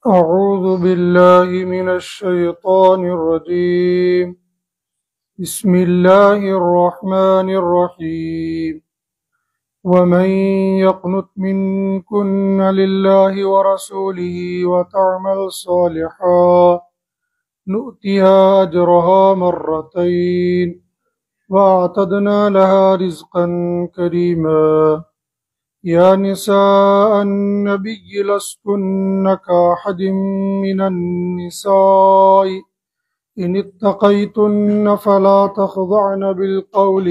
أعوذ بالله من الشيطان الرجيم. بسم الله الرحمن الرحيم. ومن يقنت منكن لله ورسوله وتعمل صالحا نؤتها أجرها مرتين وأعتدنا لها رزقا كريما. يا نساء النبي لستن كأحد من النساء إن اتقيتن فلا تخضعن بالقول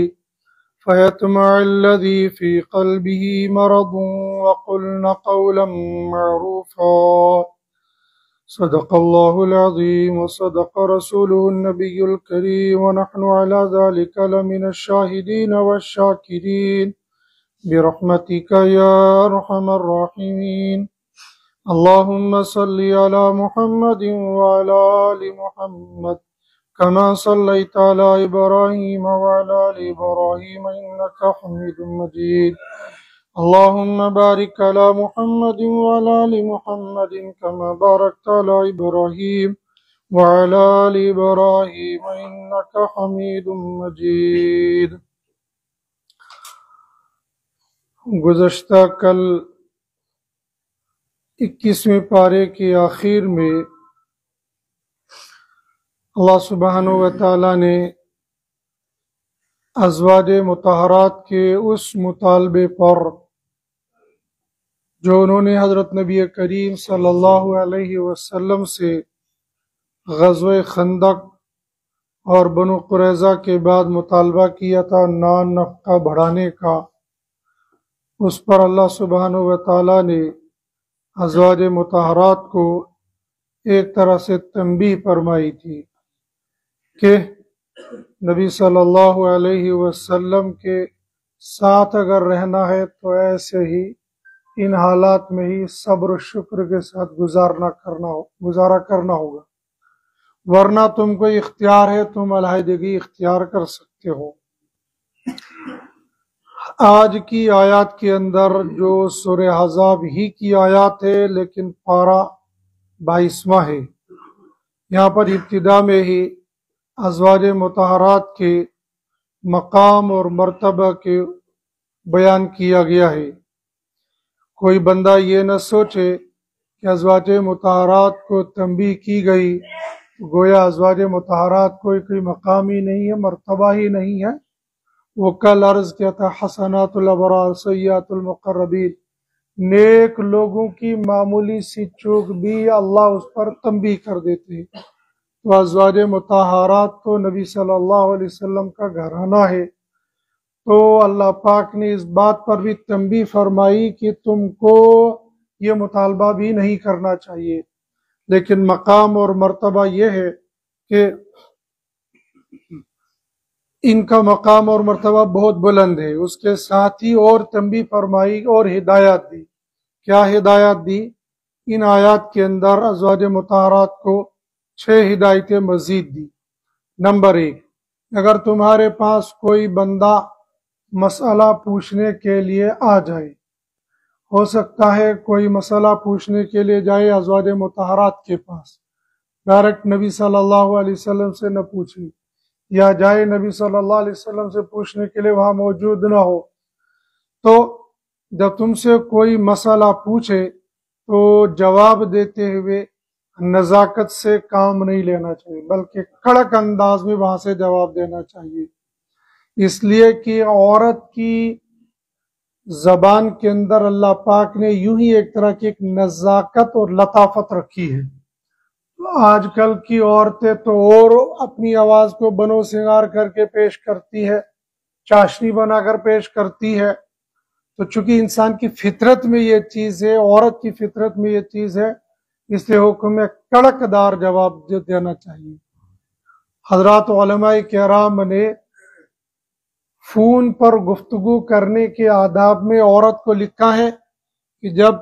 فيطمع الذي في قلبه مرض وقلن قولا معروفا. صدق الله العظيم وصدق رسوله النبي الكريم ونحن على ذلك لمن الشاهدين والشاكرين برحمتك يا أرحم الراحمين. اللهم صل على محمد وعلى آل محمد كما صليت على إبراهيم وعلى آل إبراهيم إنك حميد مجيد. اللهم بارك على محمد وعلى آل محمد كما باركت على إبراهيم وعلى آل إبراهيم إنك حميد مجيد. گزشتہ کل 21ویں پارے کے آخر میں اللہ سبحانہ و تعالیٰ نے ازواج مطہرات کے اس مطالبے پر جو انہوں نے حضرت نبی کریم صلی اللہ علیہ وسلم سے غزوہ خندق اور بنو قریظہ کے بعد مطالبہ کیا تھا نان نفقہ بڑھانے کا، اس پر اللہ سبحانہ و تعالیٰ نے ازواج مطہرات کو ایک طرح سے تنبیہ فرمائی تھی کہ نبی صلی اللہ علیہ وسلم کے ساتھ اگر رہنا ہے تو ایسے ہی ان حالات میں ہی صبر و شکر کے ساتھ گزارا کرنا ہوگا، ورنہ تم کو اختیار ہے، تم علیحدگی اختیار کر سکتے ہو۔ آج کی آیات کے اندر جو سورہ احزاب ہی کی آیات ہے لیکن پارہ 22واں ہے، یہاں پر ابتدا میں ہی ازواج مطہرات کے مقام اور مرتبہ کے بیان کیا گیا ہے۔ کوئی بندہ یہ نہ سوچے کہ ازواج مطہرات کو تنبیہ کی گئی گویا ازواج مطہرات کوئی مقام ہی نہیں ہے، مرتبہ ہی نہیں ہے۔ وہ کل عرض کیا تھا حسنات الابرار سیئات المقربین، نیک لوگوں کی معمولی سی چوک بھی اللہ اس پر تنبیہ کر دیتے ہیں۔ تو ازواج مطہرات تو نبی صلی اللہ علیہ وسلم کا گھرانہ ہے، تو اللہ پاک نے اس بات پر بھی تنبیہ فرمائی کہ تم کو یہ مطالبہ بھی نہیں کرنا چاہیے، لیکن مقام اور مرتبہ یہ ہے کہ ان کا مقام اور مرتبہ بہت بلند ہے۔ اس کے ساتھ ہی اور تنبیہ فرمائی اور ہدایات دی۔ کیا ہدایات دی؟ ان آیات کے اندر ازواج مطہرات کو 6 ہدایتیں مزید دی۔ نمبر 1، اگر تمہارے پاس کوئی بندہ مسئلہ پوچھنے کے لیے آ جائے، ہو سکتا ہے کوئی مسئلہ پوچھنے کے لیے جائے ازواج مطہرات کے پاس، ڈائریکٹ نبی صلی اللہ علیہ وسلم سے نہ پوچھے، یا جائے نبی صلی اللہ علیہ وسلم سے پوچھنے کے لیے وہاں موجود نہ ہو، تو جب تم سے کوئی مسئلہ پوچھے تو جواب دیتے ہوئے نزاکت سے کام نہیں لینا چاہیے، بلکہ کڑک انداز میں وہاں سے جواب دینا چاہیے، اس لیے کہ عورت کی زبان کے اندر اللہ پاک نے یوں ہی ایک طرح کی ایک نزاکت اور لطافت رکھی ہے۔ آج کل کی عورتیں تو اور اپنی آواز کو بنو سنگار کر کے پیش کرتی ہے، چاشنی بنا کر پیش کرتی ہے، تو چونکہ انسان کی فطرت میں یہ چیز ہے، عورت کی فطرت میں یہ چیز ہے، اس لیے حکم میں کڑک دار جواب دینا چاہیے۔ حضرات علماء کرام نے فون پر گفتگو کرنے کے آداب میں عورت کو لکھا ہے کہ جب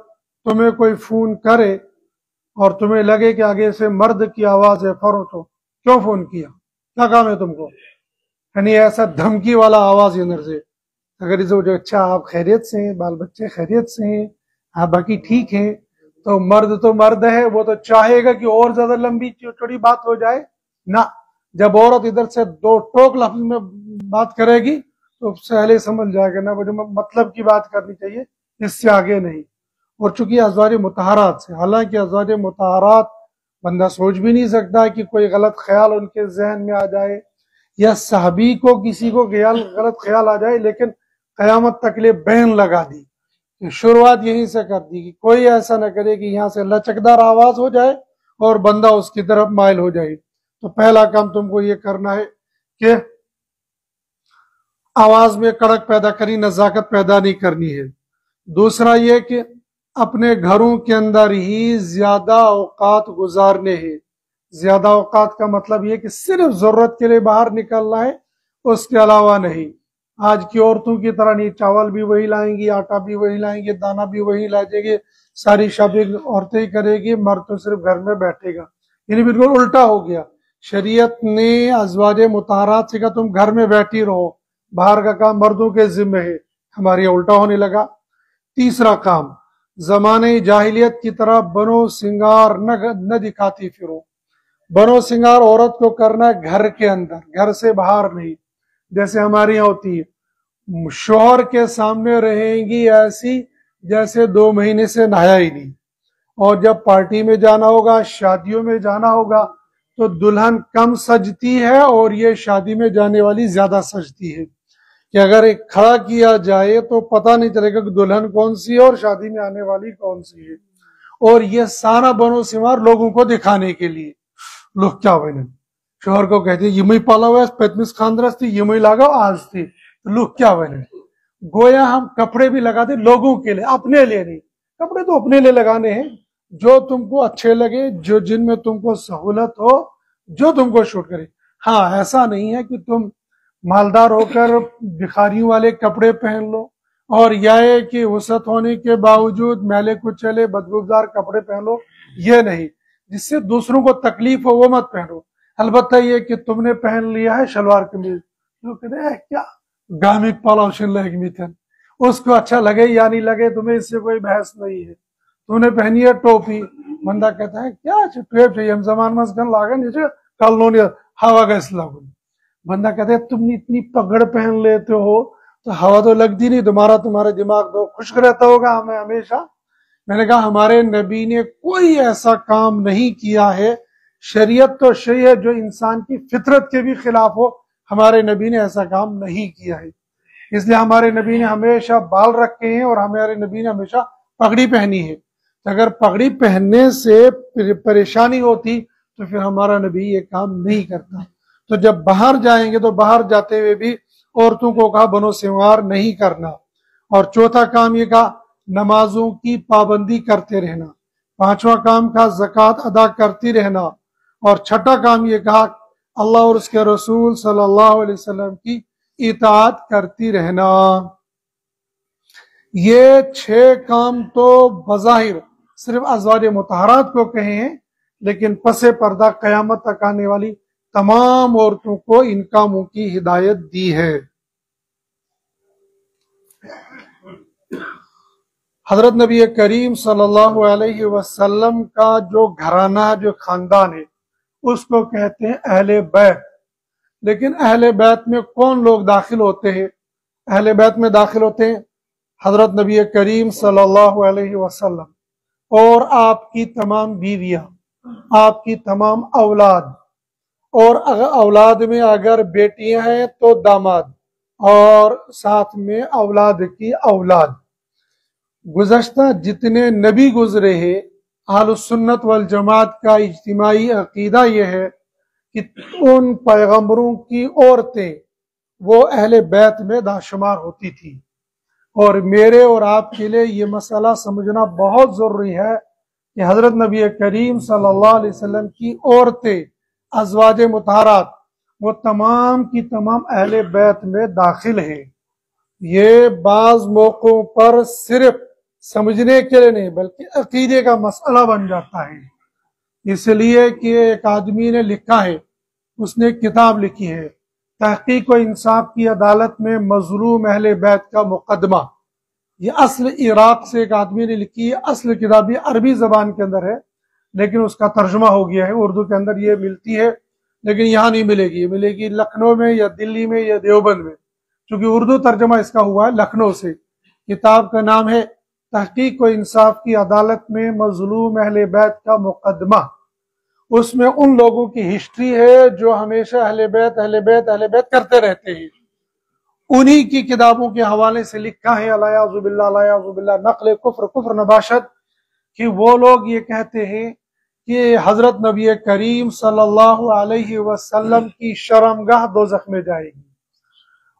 تمہیں کوئی فون کرے اور تمہیں لگے کہ آگے سے مرد کی آواز ہے، فوراً تو کیوں فون کیا، کیا کام ہے تم کو، یعنی ایسا دھمکی والا آواز اندر سے، اگر اسے اچھا آپ خیریت سے ہیں، بال بچے خیریت سے ہیں، آپ باقی ٹھیک ہیں، تو مرد ہے، وہ تو چاہے گا کہ اور زیادہ لمبی چوڑی بات ہو جائے نہ. جب عورت ادھر سے دو ٹوک لفظ میں بات کرے گی تو سہلے سمجھ جائے گا نا، وہ جو مطلب کی بات کرنی چاہیے، اس سے آگے نہیں. اور چونکہ ازواج مطہرات سے، حالانکہ ازواج مطہرات بندہ سوچ بھی نہیں سکتا کہ کوئی غلط خیال ان کے ذہن میں آ جائے یا صحابی کو کسی کو غلط خیال آ جائے، لیکن قیامت تک لے بین لگا دی. شروعات یہیں سے کر دی کہ کوئی ایسا نہ کرے کہ یہاں سے لچکدار آواز ہو جائے اور بندہ اس کی طرف مائل ہو جائے. تو پہلا کام تم کو یہ کرنا ہے کہ آواز میں کڑک پیدا کرنی، نزاکت پیدا نہیں کرنی ہے. دوسرا یہ کہ اپنے گھروں کے اندر ہی زیادہ اوقات گزارنے ہیں. زیادہ اوقات کا مطلب یہ کہ صرف ضرورت کے لیے باہر نکلنا ہے، اس کے علاوہ نہیں. آج کی عورتوں کی طرح نہیں، چاول بھی وہی لائیں گی، آٹا بھی وہی لائیں گے، دانہ بھی وہی لائیں گے، ساری شاپنگ عورتیں ہی کرے گی، مرد تو صرف گھر میں بیٹھے گا. یعنی بالکل الٹا ہو گیا. شریعت نے ازواج مطہرات سے کہا تم گھر میں بیٹھی رہو، باہر کا کام مردوں کے ذمہ ہے. ہمارے یہاں الٹا ہونے لگا. تیسرا کام، زمانے جاہلیت کی طرح بنو سنگار نہ دکھاتی پھرو. بنو سنگار عورت کو کرنا ہے گھر کے اندر، گھر سے باہر نہیں. جیسے ہمارے یہاں ہوتی ہے، شوہر کے سامنے رہیں گی ایسی جیسے 2 مہینے سے نہایا ہی نہیں. اور جب پارٹی میں جانا ہوگا، شادیوں میں جانا ہوگا تو دلہن کم سجتی ہے اور یہ شادی میں جانے والی زیادہ سجتی ہے کہ اگر ایک کھڑا کیا جائے تو پتہ نہیں چلے گا کہ دلہن کون سی ہے اور شادی میں آنے والی کون سی ہے. اور یہ سارا بنو سنگار لوگوں کو دکھانے کے لیے. لوگ کیا بنے شوہر کو کہتے ہیں یہ پالا ہوا ہے پتمس خاندرس تھی، یہ لگا آج تھی. لوگ کیا بنے، گویا ہم کپڑے بھی لگاتے لوگوں کے لیے، اپنے لیے نہیں. کپڑے تو اپنے لیے لگانے ہیں جو تم کو اچھے لگے، جو جن میں تم کو سہولت ہو، جو تم کو شوٹ کرے. ہاں ایسا نہیں ہے کہ تم مالدار ہو کر بھکاریوں والے کپڑے پہن لو اور یہ کہ وسعت ہونے کے باوجود میلے کچلے بدبودار کپڑے پہن لو. یہ نہیں، جس سے دوسروں کو تکلیف ہو وہ مت پہنو. البتہ یہ کہ تم نے پہن لیا ہے شلوار قمیض، لوگ کہتے ہیں کیا گامک پالاوشن لگ میتھن، اس کو اچھا لگے یا نہیں لگے تمہیں اس سے کوئی بحث نہیں ہے. تم نے پہنی ہے ٹوپی، بندہ کہتا ہے کیا ٹوپ چاہیے ہم زمان مسکن لاگن یہ کل نو ہوا گیس لاگن. بندہ کہتا ہے تم نے اتنی پگڑ پہن لیتے ہو تو ہوا تو لگتی نہیں، تمہارا دماغ تو خشک رہتا ہوگا ہمیں ہمیشہ. میں نے کہا ہمارے نبی نے کوئی ایسا کام نہیں کیا ہے، شریعت تو شیء ہے جو انسان کی فطرت کے بھی خلاف ہو، ہمارے نبی نے ایسا کام نہیں کیا ہے. اس لیے ہمارے نبی نے ہمیشہ بال رکھے ہیں اور ہمارے نبی نے ہمیشہ پگڑی پہنی ہے. اگر پگڑی پہننے سے پریشانی ہوتی تو پھر ہمارا نبی یہ کام نہیں کرتا. تو جب باہر جائیں گے تو باہر جاتے ہوئے بھی عورتوں کو کہا بنو سنوار نہیں کرنا. اور چوتھا کام یہ کہا نمازوں کی پابندی کرتے رہنا. پانچواں کام کہا زکوٰۃ ادا کرتی رہنا. اور چھٹا کام یہ کہا اللہ اور اس کے رسول صلی اللہ علیہ وسلم کی اطاعت کرتی رہنا. یہ 6 کام تو بظاہر صرف ازواج مطہرات کو کہے ہیں، لیکن پس پردہ قیامت تک آنے والی تمام عورتوں کو ان کاموں کی ہدایت دی ہے. حضرت نبی کریم صلی اللہ علیہ وسلم کا جو گھرانہ، جو خاندان ہے، اس کو کہتے ہیں اہل بیت. لیکن اہل بیت میں کون لوگ داخل ہوتے ہیں؟ اہل بیت میں داخل ہوتے ہیں حضرت نبی کریم صلی اللہ علیہ وسلم اور آپ کی تمام بیویاں، آپ کی تمام اولاد، اور اولاد میں اگر بیٹیاں ہیں تو داماد، اور ساتھ میں اولاد کی اولاد. گزشتہ جتنے نبی گزرے ہیں، اہل السنت والجماعت کا اجتماعی عقیدہ یہ ہے کہ ان پیغمبروں کی عورتیں وہ اہل بیت میں داشمار ہوتی تھی. اور میرے اور آپ کے لیے یہ مسئلہ سمجھنا بہت ضروری ہے کہ حضرت نبی کریم صلی اللہ علیہ وسلم کی عورتیں ازواج مطہرات وہ تمام کی تمام اہل بیت میں داخل ہیں. یہ بعض موقعوں پر صرف سمجھنے کے لیے نہیں بلکہ عقیدے کا مسئلہ بن جاتا ہے. اس لیے کہ ایک آدمی نے لکھا ہے، اس نے کتاب لکھی ہے تحقیق و انصاف کی عدالت میں مظلوم اہل بیت کا مقدمہ. یہ اصل عراق سے ایک آدمی نے لکھی ہے، اصل کتاب یہ عربی زبان کے اندر ہے، لیکن اس کا ترجمہ ہو گیا ہے اردو کے اندر، یہ ملتی ہے لیکن یہاں نہیں ملے گی، یہ ملے گی لکھنؤ میں یا دلی میں یا دیوبند میں، چونکہ اردو ترجمہ اس کا ہوا ہے لکھنؤ سے۔ کتاب کا نام ہے تحقیق و انصاف کی عدالت میں مظلوم اہل بیت کا مقدمہ۔ اس میں ان لوگوں کی ہسٹری ہے جو ہمیشہ اہل بیت اہل بیت اہل بیت کرتے رہتے ہیں، انہی کی کتابوں کے حوالے سے لکھا ہے الیاذ باللہ نقل کفر نباشت، کہ وہ لوگ یہ کہتے ہیں کہ حضرت نبی کریم صلی اللہ علیہ وسلم کی شرمگاہ دوزخ میں جائے گی،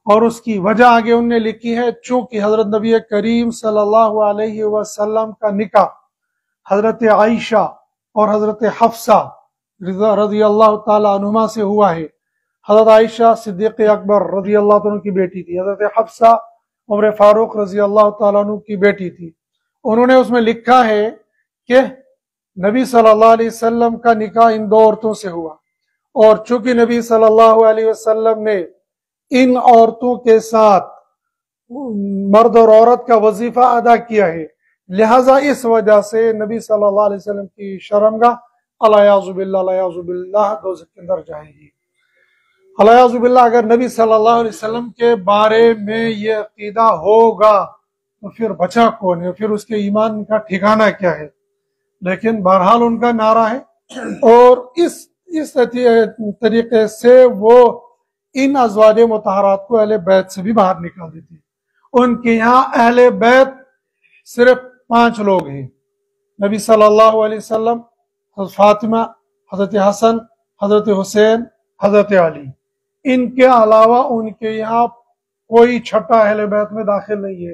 اور اس کی وجہ آگے انہوں نے لکھی ہے، چونکہ حضرت نبی کریم صلی اللہ علیہ وسلم کا نکاح حضرت عائشہ اور حضرت حفصہ رضی اللہ تعالی عنہما سے ہوا ہے۔ حضرت عائشہ صدیق اکبر رضی اللہ عنہ کی بیٹی تھی، حضرت حفصہ عمر فاروق رضی اللہ تعالیٰ عنہ کی بیٹی تھی۔ انہوں نے اس میں لکھا ہے کہ نبی صلی اللہ علیہ وسلم کا نکاح ان دو عورتوں سے ہوا، اور چونکہ نبی صلی اللہ علیہ وسلم نے ان عورتوں کے ساتھ مرد اور عورت کا وظیفہ ادا کیا ہے، لہذا اس وجہ سے نبی صلی اللہ علیہ وسلم کی شرمگاہ الیاذ باللہ دوزخ کے اندر جائے گی۔ الیاذ باللہ اگر نبی صلی اللہ علیہ وسلم کے بارے میں یہ عقیدہ ہوگا تو پھر بچا کون ہے، پھر اس کے ایمان کا ٹھکانہ کیا ہے؟ لیکن بہرحال ان کا نعرہ ہے، اور اس طریقے سے وہ ان ازواج مطہرات کو اہل بیت سے بھی باہر نکال دیتے ہیں۔ ان کے یہاں اہل بیت صرف 5 لوگ ہیں، نبی صلی اللہ علیہ وسلم، حضرت فاطمہ، حضرت حسن، حضرت حسین، حضرت علی، ان کے علاوہ ان کے یہاں کوئی چھٹا اہل بیت میں داخل نہیں ہے۔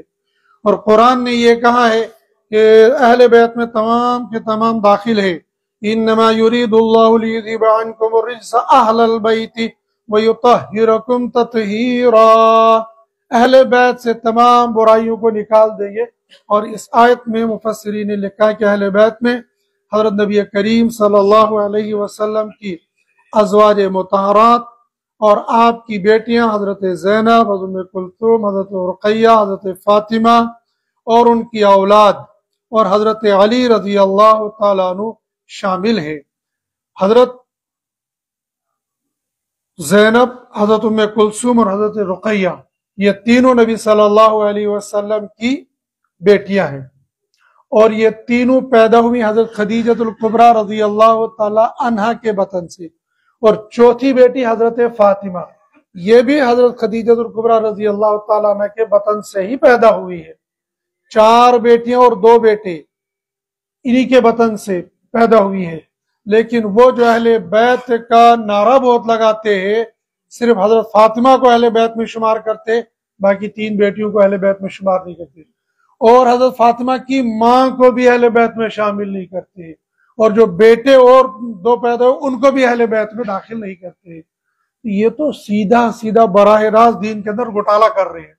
اور قرآن نے یہ کہا ہے کہ اہل بیت میں تمام کے تمام داخل ہے، انما یرید اللہ لیذھب عنکم الرجس اہل البیت ویطہرکم تطہیرا، اہل بیت سے تمام برائیوں کو نکال دیں گے۔ اور اس آیت میں مفسرین نے لکھا کہ اہل بیت میں حضرت نبی کریم صلی اللہ علیہ وسلم کی ازواج مطہرات اور آپ کی بیٹیاں حضرت زینب، حضرت ام کلثوم، حضرت رقیہ، حضرت فاطمہ اور ان کی اولاد اور حضرت علی رضی اللہ تعالیٰ عنہ شامل ہیں۔ حضرت زینب، حضرت ام کلثوم اور حضرت رقیہ یہ تینوں نبی صلی اللہ علیہ وسلم کی بیٹیاں ہیں، اور یہ تینوں پیدا ہوئی حضرت خدیجۃ الکبریٰ رضی اللہ تعالی عنہا کے بطن سے، اور چوتھی بیٹی حضرت فاطمہ یہ بھی حضرت خدیجۃ الکبریٰ رضی اللہ تعالی عنہ کے بطن سے ہی پیدا ہوئی ہے۔ 4 بیٹیاں اور 2 بیٹے انہی کے بطن سے پیدا ہوئی ہیں، لیکن وہ جو اہل بیت کا نعرہ بہت لگاتے ہیں، صرف حضرت فاطمہ کو اہل بیت میں شمار کرتے، باقی 3 بیٹیوں کو اہل بیت میں شمار نہیں کرتے، اور حضرت فاطمہ کی ماں کو بھی اہل بیت میں شامل نہیں کرتے، اور جو بیٹے اور 2 پیدا ہوئے ان کو بھی اہل بیت میں داخل نہیں کرتے۔ یہ تو سیدھا براہ راست دین کے اندر گھوٹالا کر رہے ہیں،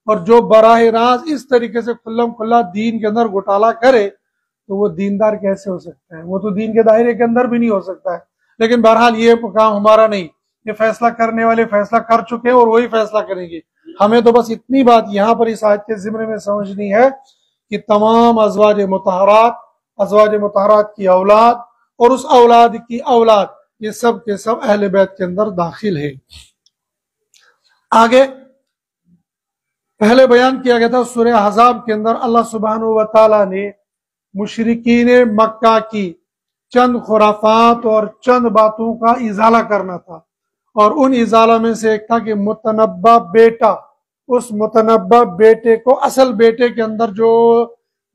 اور جو براہ راست اس طریقے سے کھلم کھلا دین کے اندر گھوٹالا کرے تو وہ دیندار کیسے ہو سکتا ہے؟ وہ تو دین کے دائرے کے اندر بھی نہیں ہو سکتا ہے۔ لیکن بہرحال یہ کام ہمارا نہیں، یہ فیصلہ کرنے والے فیصلہ کر چکے ہیں اور وہی فیصلہ کریں گے۔ ہمیں تو بس اتنی بات یہاں پر اس آیت کے ضمن میں سمجھنی ہے کہ تمام ازواج مطہرات کی اولاد اور اس اولاد کی اولاد یہ سب کے سب اہل بیت کے اندر داخل ہے۔ آگے پہلے بیان کیا گیا تھا سورہ احزاب کے اندر، اللہ سبحانہ و تعالیٰ نے مشرکین مکہ کی چند خرافات اور چند باتوں کا ازالہ کرنا تھا، اور ان ازالہ میں سے ایک تھا کہ متنبع بیٹا، اس متنبع بیٹے کو اصل بیٹے کے اندر جو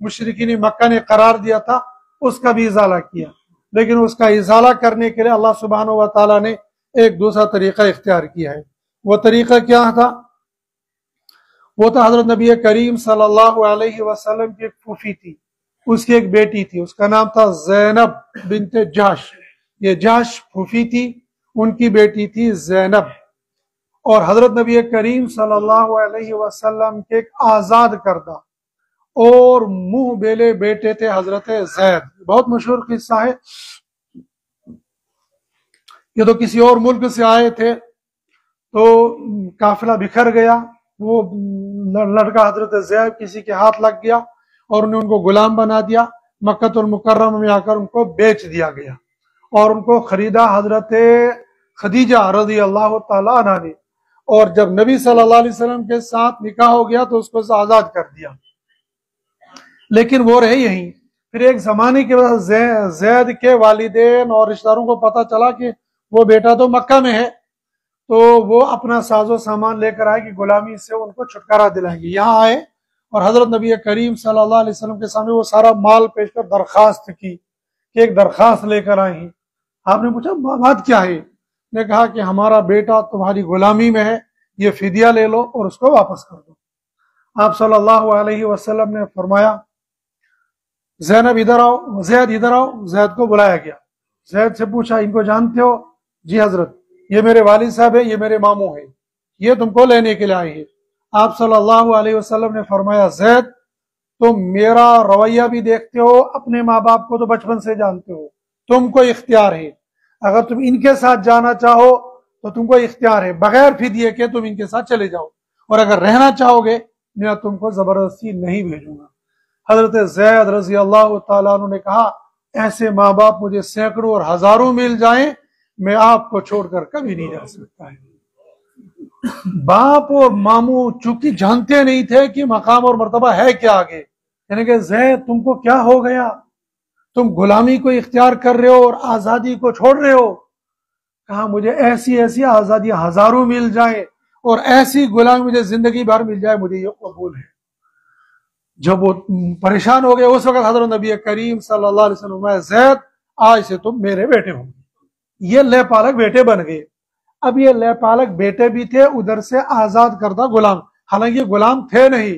مشرکین مکہ نے قرار دیا تھا اس کا بھی ازالہ کیا، لیکن اس کا ازالہ کرنے کے لیے اللہ سبحانہ و تعالیٰ نے ایک دوسرا طریقہ اختیار کیا ہے۔ وہ طریقہ کیا تھا؟ وہ تھا حضرت نبی کریم صلی اللہ علیہ وسلم کی ایک پھوپھی تھی، اس کی ایک بیٹی تھی، اس کا نام تھا زینب بنت جحش۔ یہ جحش پھوپھی تھی، ان کی بیٹی تھی زینب، اور حضرت نبی کریم صلی اللہ علیہ وسلم کے ایک آزاد کردہ اور منہ بیلے بیٹے تھے حضرت زید۔ بہت مشہور قصہ ہے، یہ تو کسی اور ملک سے آئے تھے تو قافلہ بکھر گیا، وہ لڑکا حضرت زید کسی کے ہاتھ لگ گیا اور انہیں ان کو غلام بنا دیا، مکہ المکرمہ میں آ کر ان کو بیچ دیا گیا اور ان کو خریدا حضرت خدیجہ رضی اللہ تعالیٰ عنہ نے، اور جب نبی صلی اللہ علیہ وسلم کے ساتھ نکاح ہو گیا تو اس کو آزاد کر دیا، لیکن وہ رہے یہیں۔ پھر ایک زمانے کے بعد زید کے والدین اور رشتہ داروں کو پتہ چلا کہ وہ بیٹا تو مکہ میں ہے، تو وہ اپنا ساز و سامان لے کر آئے کہ غلامی سے ان کو چھٹکارا دلائیں گے۔ یہاں آئے اور حضرت نبی کریم صلی اللہ علیہ وسلم کے سامنے وہ سارا مال پیش کر درخواست کی کہ ایک درخواست لے کر آئے ہیں۔ آپ نے پوچھا بات کیا ہے؟ نے کہا کہ ہمارا بیٹا تمہاری غلامی میں ہے، یہ فدیہ لے لو اور اس کو واپس کر دو۔ آپ صلی اللہ علیہ وسلم نے فرمایا زینب ادھر آؤ، زید ادھر آؤ۔ زید کو بلایا گیا، زید سے پوچھا ان کو جانتے ہو؟ جی حضرت، یہ میرے والد صاحب ہیں، یہ میرے ماموں ہیں، یہ تم کو لینے کے لیے آئے ہیں۔ آپ صلی اللہ علیہ وسلم نے فرمایا زید تم میرا رویہ بھی دیکھتے ہو، اپنے ماں باپ کو تو بچپن سے جانتے ہو، تم کو اختیار ہے، اگر تم ان کے ساتھ جانا چاہو تو تم کو اختیار ہے، بغیر فدیے کے تم ان کے ساتھ چلے جاؤ، اور اگر رہنا چاہو گے میں تم کو زبردستی نہیں بھیجوں گا۔ حضرت زید رضی اللہ تعالیٰ عنہ نے کہا ایسے ماں باپ مجھے سینکڑوں اور ہزاروں مل جائیں، میں آپ کو چھوڑ کر کبھی نہیں جا سکتا ہے۔ باپ اور ماموں چونکہ جانتے نہیں تھے کہ مقام اور مرتبہ ہے کیا آگے، یعنی کہ زید تم کو کیا ہو گیا، تم غلامی کو اختیار کر رہے ہو اور آزادی کو چھوڑ رہے ہو؟ کہا مجھے ایسی ایسی آزادی ہزاروں مل جائیں اور ایسی غلامی مجھے زندگی بھر مل جائے، مجھے یہ قبول ہے۔ جب وہ پریشان ہو گئے اس وقت حضرت نبی کریم صلی اللہ علیہ وسلم زید آج سے تم میرے بیٹے ہوں گے۔ یہ لے پالک بیٹے بن گئے۔ اب یہ لے پالک بیٹے بھی تھے، ادھر سے آزاد کردہ غلام، حالانکہ یہ غلام تھے نہیں،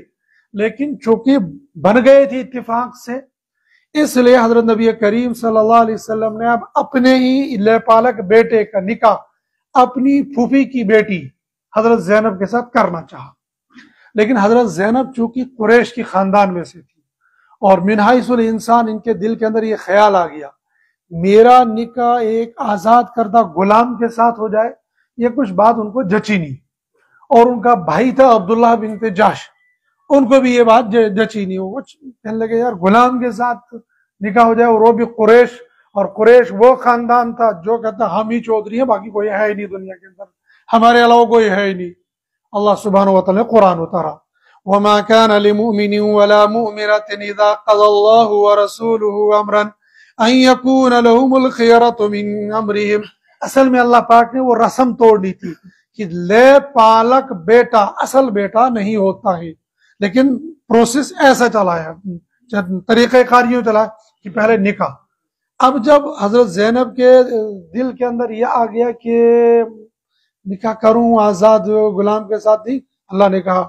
لیکن چونکہ بن گئے تھے اتفاق سے، اس لیے حضرت نبی کریم صلی اللہ علیہ وسلم نے اب اپنے ہی لے پالک بیٹے کا نکاح اپنی پھوپھی کی بیٹی حضرت زینب کے ساتھ کرنا چاہا، لیکن حضرت زینب چونکہ قریش کی خاندان میں سے تھی اور من حیث الانسان ان کے دل کے اندر یہ خیال آ گیا میرا نکاح ایک آزاد کردہ غلام کے ساتھ ہو جائے، یہ کچھ بات ان کو جچی نہیں، اور ان کا بھائی تھا عبداللہ بنت جحش، ان کو بھی یہ بات جچی نہیں، وہ کہنے لگے یار غلام کے ساتھ نکاح ہو جائے، اور وہ بھی قریش، اور قریش وہ خاندان تھا جو کہتا ہم ہی چودھری ہیں، باقی کوئی ہے ہی نہیں دنیا کے اندر، ہمارے علاوہ کوئی ہے ہی نہیں۔ اللہ سبحانہ وتعالی نے قرآن اتارا وَمَا كَانَ لِمُؤْمِنٍ وَلَا مُؤْمِنَةٍ إِذَا قَضَى اللَّهُ وَرَسُولُهُ أَمْرًا أَن يَكُونَ لَهُمُ الْخِيَرَةُ مِنْ أَمْرِهِمْ۔ اصل میں اللہ پاک نے وہ رسم توڑ دی تھی کہ لے پالک بیٹا اصل بیٹا نہیں ہوتا ہے، لیکن پروسیس ایسا چلا ہے، طریقہ کاریوں چلا کہ پہلے نکاح۔ اب جب حضرت زینب کے دل کے اندر یہ آ گیا کہ نکاح کروں آزاد غلام کے ساتھ، نہیں، اللہ نے کہا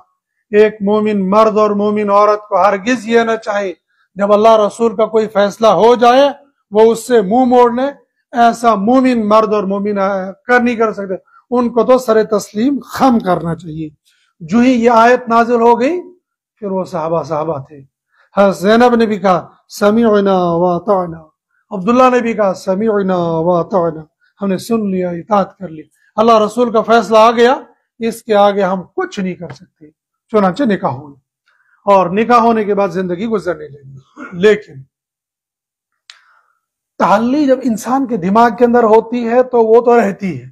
ایک مومن مرد اور مومن عورت کو ہرگز یہ نہ چاہے جب اللہ رسول کا کوئی فیصلہ ہو جائے وہ اس سے منہ موڑ لے، ایسا مومن مرد اور مومن نہیں کر سکتے، ان کو تو سر تسلیم خم کرنا چاہیے۔ جو ہی یہ آیت نازل ہو گئی پھر وہ صحابہ تھے، حضرت زینب نے بھی کہا سمعنا واطعنا، عبداللہ نے بھی کہا سمعنا واطعنا، ہم نے سن لیا، اطاعت کر لی، اللہ رسول کا فیصلہ آ گیا، اس کے آگے ہم کچھ نہیں کر سکتے۔ چنانچہ نکاح ہوئی اور نکاح ہونے کے بعد زندگی گزرنے لگی، لیکن تحلی جب انسان کے دماغ کے اندر ہوتی ہے تو وہ تو رہتی ہے۔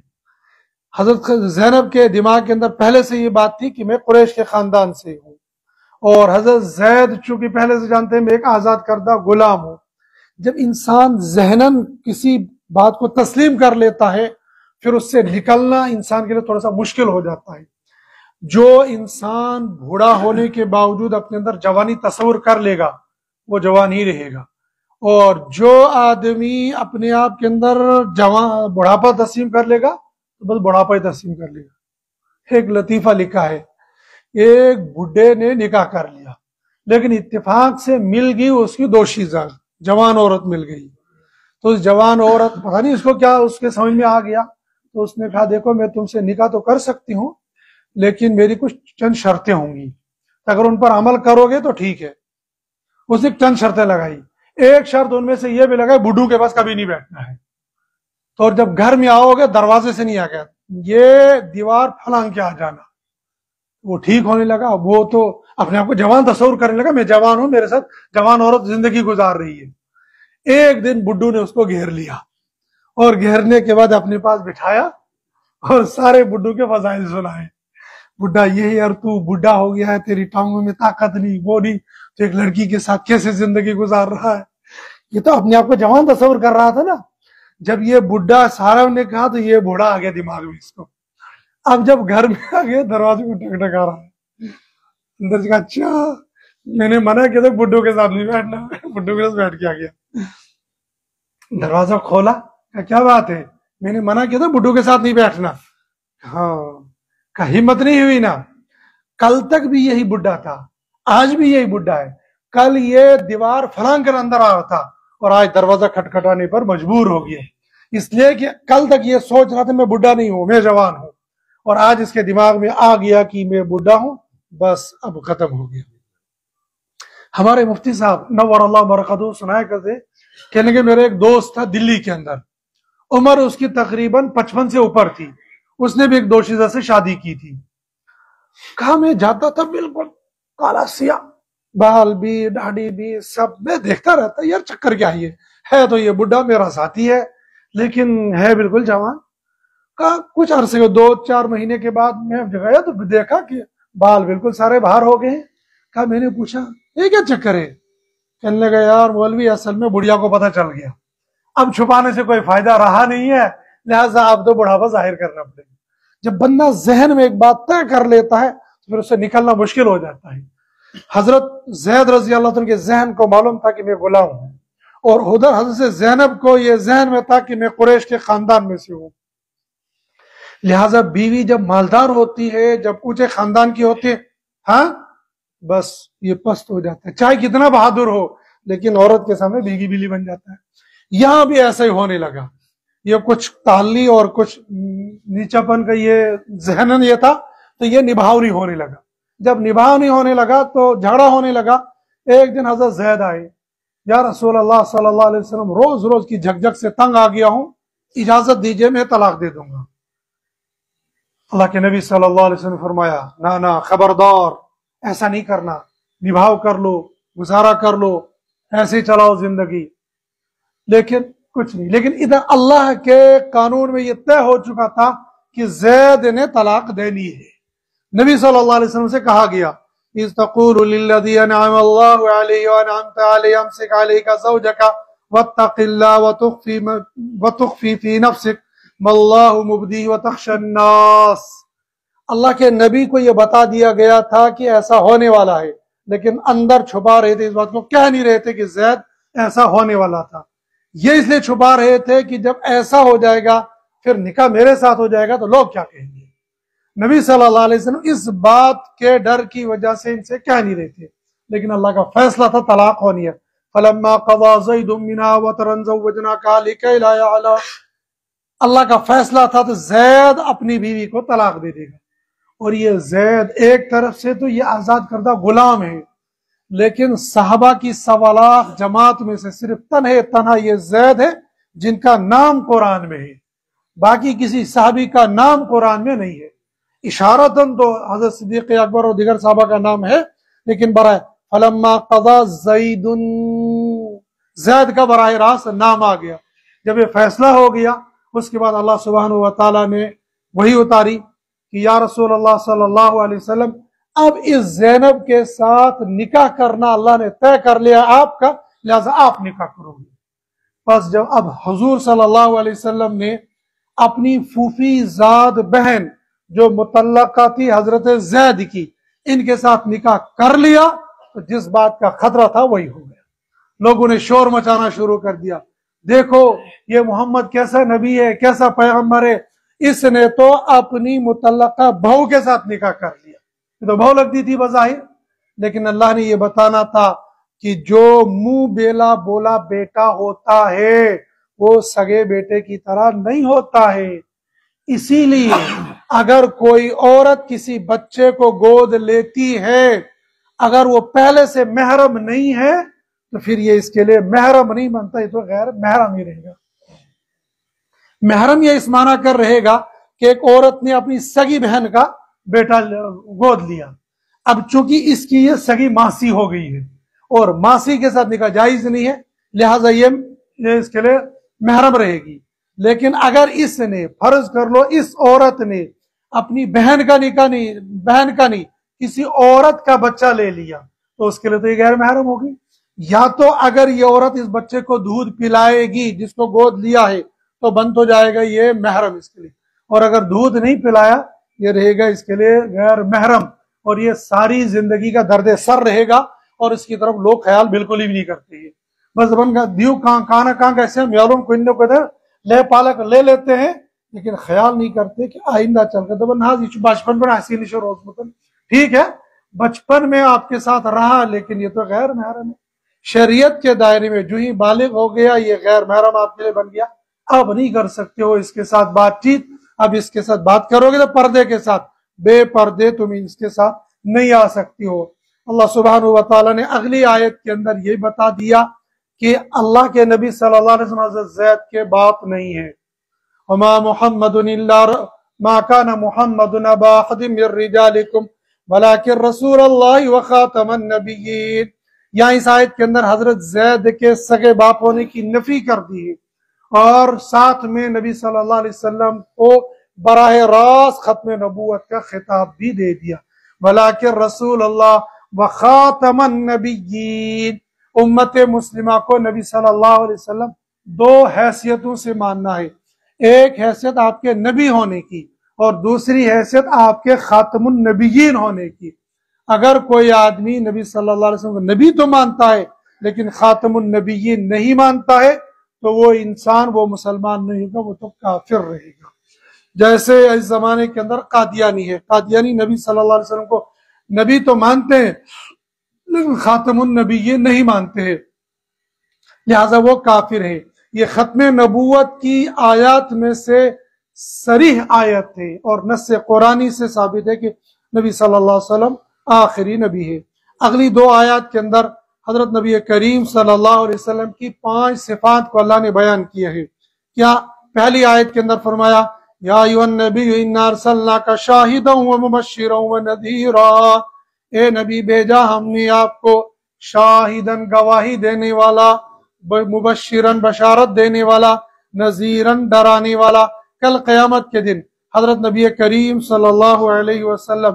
حضرت زینب کے دماغ کے اندر پہلے سے یہ بات تھی کہ میں قریش کے خاندان سے ہوں، اور حضرت زید چونکہ پہلے سے جانتے ہیں میں ایک آزاد کردہ غلام ہوں۔ جب انسان ذہناً کسی بات کو تسلیم کر لیتا ہے پھر اس سے نکلنا انسان کے لیے تھوڑا سا مشکل ہو جاتا ہے۔ جو انسان بوڑھا ہونے کے باوجود اپنے اندر جوانی تصور کر لے گا وہ جوان ہی رہے گا، اور جو آدمی اپنے آپ کے اندر بڑھاپا تسلیم کر لے گا تو بس بڑھاپا ہی تسلیم کر لے گا۔ ایک لطیفہ لکھا ہے، ایک بڈھے نے نکاح کر لیا لیکن اتفاق سے مل گئی اس کی دوشیزہ جوان عورت مل گئی، تو اس جوان عورت پتہ نہیں اس کو کیا اس کے سمجھ میں آ گیا، تو اس نے کہا دیکھو میں تم سے نکاح تو کر سکتی ہوں لیکن میری کچھ چند شرطیں ہوں گی، اگر ان پر عمل کرو گے تو ٹھیک ہے۔ اس نے چند شرطیں لگائی، ایک شرط ان میں سے یہ بھی لگائی بڈھو کے پاس کبھی نہیں بیٹھنا ہے، تو اور جب گھر میں آؤ گے دروازے سے نہیں آ گیا، یہ دیوار پھلانگ کے آ جانا۔ وہ ٹھیک ہونے لگا. وہ تو اپنے آپ کو جوان تصور کرنے لگا, میں جوان ہوں, میرے ساتھ جوان عورت زندگی گزار رہی ہے. ایک دن بڈھو نے اس کو گھیر لیا اور گھیرنے کے بعد اپنے پاس بٹھایا اور سارے بڈھو کے فضائل سنائے. بڈھا یہ یار تو بڈھا ہو گیا ہے, تیری ٹانگوں میں طاقت نہیں, وہ نہیں, تو ایک لڑکی کے ساتھ کیسے زندگی گزار رہا ہے. یہ تو اپنے آپ کو جوان تصور کر رہا تھا نا. جب یہ بڈھا سارا نے کہا تو یہ بوڑھا آ گیا دماغ میں اس کو. اب جب گھر میں آ گیا دروازے کو ٹک ٹکا رہا ہے, اندر سے کہا اچھا میں نے منع کیا تھا بڈھوں کے ساتھ نہیں بیٹھنا, بڈھوں کے ساتھ بیٹھ کے آ گیا. دروازہ کھولا, کیا بات ہے, میں نے منع کیا تھا بڈھوں کے ساتھ نہیں بیٹھنا. ہاں, کہ ہمت نہیں ہوئی نا, کل تک بھی یہی بڈھا تھا, آج بھی یہی بڈھا ہے, کل یہ دیوار پھلانگ کر اندر آ رہا تھا اور آج دروازہ کھٹکھٹانے پر مجبور ہو گیا, اس لیے کہ کل تک یہ سوچ رہا تھا میں بڈھا نہیں ہوں, میں جوان ہوں, اور آج اس کے دماغ میں آ گیا کہ میں بڈھا ہوں, بس اب ختم ہو گیا. ہمارے مفتی صاحب نور اللہ برکاتہ سنایا کرتے, کہنے کہ میرے ایک دوست تھا دلی کے اندر, عمر اس کی تقریباً 55 سے اوپر تھی, اس نے بھی ایک دوشیزہ سے شادی کی تھی. کہا میں جاتا تھا بالکل کالا سیاہ, بال بھی داڑھی بھی سب, میں دیکھتا رہتا یار چکر کیا ہے تو یہ بڈھا میرا ساتھی ہے لیکن ہے بالکل جوان. کہا کچھ عرصے کو 2-4 مہینے کے بعد میں گیا تو دیکھا کہ بال بالکل سارے باہر ہو گئے. کہا میں نے پوچھا یہ کیا چکر ہے, کہنے لگا یار مولوی اصل میں بڑھیا کو پتہ چل گیا, اب چھپانے سے کوئی فائدہ رہا نہیں ہے, لہٰذا اب تو بڑھاپا ظاہر کرنا پڑے گا. جب بندہ ذہن میں ایک بات طے کر لیتا ہے تو پھر اس سے نکلنا مشکل ہو جاتا ہے. حضرت زید رضی اللہ عنہ کے ذہن کو معلوم تھا کہ میں غلام ہوں, اور ادھر حضرت زینب کو یہ ذہن میں تھا کہ میں قریش کے خاندان میں سے ہوں. لہٰذا بیوی جب مالدار ہوتی ہے, جب اونچے خاندان کی ہوتی ہے, ہاں بس یہ پست ہو جاتا ہے, چاہے کتنا بہادر ہو لیکن عورت کے سامنے بھیگی بلی بن جاتا ہے. یہاں بھی ایسا ہی ہونے لگا, یہ کچھ تالی اور کچھ نیچا پن کا یہ ذہن یہ تھا تو یہ نبھاؤ نہیں ہونے لگا. جب نبھاؤ نہیں ہونے لگا تو جھگڑا ہونے لگا. ایک دن حضرت زید آئے, یا رسول اللہ صلی اللہ علیہ وسلم روز روز کی جھک سے تنگ آ گیا ہوں, اجازت دیجئے میں طلاق دے دوں گا. اللہ کے نبی صلی اللہ علیہ وسلم نے فرمایا نا خبردار, ایسا نہیں کرنا, نبھاؤ کر لو, گزارا کر لو, ایسے چلاؤ زندگی. لیکن کچھ نہیں, لیکن ادھر اللہ کے قانون میں یہ طے ہو چکا تھا کہ زید نے طلاق دینی ہے. نبی صلی اللہ علیہ وسلم سے کہا گیا اذ تقول للذی انعم اللہ علیہ وانعمت علیہ امسک علیک زوجک واتق اللہ وتخفی فی نفسک ما اللہ مبدیہ وتخشى الناس. اللہ کے نبی کو یہ بتا دیا گیا تھا کہ ایسا ہونے والا ہے, لیکن اندر چھپا رہے تھے, اس بات کو کہہ نہیں رہے تھے کہ زید ایسا ہونے والا تھا. یہ اس لیے چھپا رہے تھے کہ جب ایسا ہو جائے گا پھر نکاح میرے ساتھ ہو جائے گا تو لوگ کیا کہیں گے. نبی صلی اللہ علیہ وسلم اس بات کے ڈر کی وجہ سے ان سے کہہ نہیں رہے تھے, لیکن اللہ کا فیصلہ تھا طلاق ہونی ہے. فلما قضى زید منها وطرا زوجناکها لکی لا یعلم, اللہ کا فیصلہ تھا تو زید اپنی بیوی کو طلاق دے دے گا. اور یہ زید ایک طرف سے تو یہ آزاد کردہ غلام ہے, لیکن صحابہ کی 1.25 لاکھ جماعت میں سے صرف تنہا یہ زید ہے جن کا نام قرآن میں ہے, باقی کسی صحابی کا نام قرآن میں نہیں ہے. اشارتاً تو حضرت صدیق اکبر اور دیگر صحابہ کا نام ہے, لیکن برائے فلما قضا زید, زید کا براہ راست نام آ گیا. جب یہ فیصلہ ہو گیا اس کے بعد اللہ سبحانہ و تعالیٰ نے وہی اتاری کہ یا رسول اللہ صلی اللہ علیہ وسلم اب اس زینب کے ساتھ نکاح کرنا اللہ نے طے کر لیا آپ کا, لہذا آپ نکاح کرو گے. بس جب اب حضور صلی اللہ علیہ وسلم نے اپنی پھوپھی زاد بہن جو مطلقہ تھی حضرت زید کی, ان کے ساتھ نکاح کر لیا تو جس بات کا خطرہ تھا وہی ہو گیا. لوگوں نے شور مچانا شروع کر دیا, دیکھو یہ محمد کیسا نبی ہے, کیسا پیغمبر ہے, اس نے تو اپنی مطلقہ بہو کے ساتھ نکاح کر لیا. یہ تو بہو لگتی تھی بظاہر, لیکن اللہ نے یہ بتانا تھا کہ جو منہ بیلا بولا بیٹا ہوتا ہے وہ سگے بیٹے کی طرح نہیں ہوتا ہے. اسی لیے اگر کوئی عورت کسی بچے کو گود لیتی ہے, اگر وہ پہلے سے محرم نہیں ہے تو پھر یہ اس کے لیے محرم نہیں بنتا, یہ تو غیر محرم ہی رہے گا. محرم یہ اس معنی کر رہے گا کہ ایک عورت نے اپنی سگی بہن کا بیٹا گود لیا. اب چونکہ اس کی یہ سگی ماسی ہو گئی ہے اور ماسی کے ساتھ نکاح جائز نہیں ہے، لہذا یہ اس کے لیے محرم رہے گی. لیکن اگر اس نے فرض کر لو اس عورت نے اپنی بہن کا نہیں کسی عورت کا بچہ لے لیا تو اس کے لیے تو یہ غیر محرم ہوگی. یا تو اگر یہ عورت اس بچے کو دودھ پلائے گی جس کو گود لیا ہے تو بند ہو جائے گا یہ محرم اس کے لیے، اور اگر دودھ نہیں پلایا یہ رہے گا اس کے لیے غیر محرم، اور یہ ساری زندگی کا درد سر رہے گا اور اس کی طرف لوگ خیال بالکل ہی بھی نہیں کرتے ہیں. بس بن کا دیو کہاں کیسے میالوں کو لے پالک لے لیتے ہیں لیکن خیال نہیں کرتے کہ آئندہ چل کر بچپن میں ایسی نشو روز مطلب ٹھیک ہے بچپن میں آپ کے ساتھ رہا لیکن یہ تو غیر محرم ہے. شریعت کے دائرے میں جو ہی بالغ ہو گیا یہ غیر محرم آپ کے لیے بن گیا. اب نہیں کر سکتے ہو اس کے ساتھ بات چیت. اب اس کے ساتھ بات کرو گے تو پردے کے ساتھ، بے پردے تم اس کے ساتھ نہیں آ سکتی ہو. اللہ سبحانہ و تعالیٰ نے اگلی آیت کے اندر یہ بتا دیا کہ اللہ کے نبی صلی اللہ علیہ وسلم حضرت زید کے باپ نہیں ہے. وما محمد ما كان محمد ابا احد من رجالكم ولكن رسول اللہ وخاتم النبیین. یہاں اس آیت کے اندر حضرت زید کے سگے باپ ہونے کی نفی کر دی ہے اور ساتھ میں نبی صلی اللہ علیہ وسلم کو براہ راست ختم نبوت کا خطاب بھی دے دیا. ولیکن رسول اللہ وخاتم النبیین. امت مسلمہ کو نبی صلی اللہ علیہ وسلم دو حیثیتوں سے ماننا ہے. ایک حیثیت آپ کے نبی ہونے کی اور دوسری حیثیت آپ کے خاتم النبیین ہونے کی. اگر کوئی آدمی نبی صلی اللہ علیہ وسلم کو نبی تو مانتا ہے لیکن خاتم النبیین نہیں مانتا ہے تو وہ انسان وہ مسلمان نہیں ہوگا، وہ تو کافر رہے گا. جیسے اس زمانے کے اندر قادیانی ہے، قادیانی نبی صلی اللہ علیہ وسلم کو نبی تو مانتے ہیں لیکن خاتم النبیین نہیں مانتے ہیں، لہذا وہ کافر ہے. یہ ختم نبوت کی آیات میں سے صریح آیت ہے اور نص قرآنی سے ثابت ہے کہ نبی صلی اللہ علیہ وسلم آخری نبی ہے. اگلی دو آیات کے اندر حضرت نبی کریم صلی اللہ علیہ وسلم کی 5 صفات کو اللہ نے بیان کیا ہے. کیا؟ پہلی آیت کے اندر فرمایا یا ایھا النبی انا ارسلناک شاہدا ومبشرا ونذیرا. اے نبی بھیجا ہم نے آپ کو شاہدن گواہی دینے والا، مبشرن بشارت دینے والا، نذیرن ڈرانے والا. کل قیامت کے دن حضرت نبی کریم صلی اللہ علیہ وسلم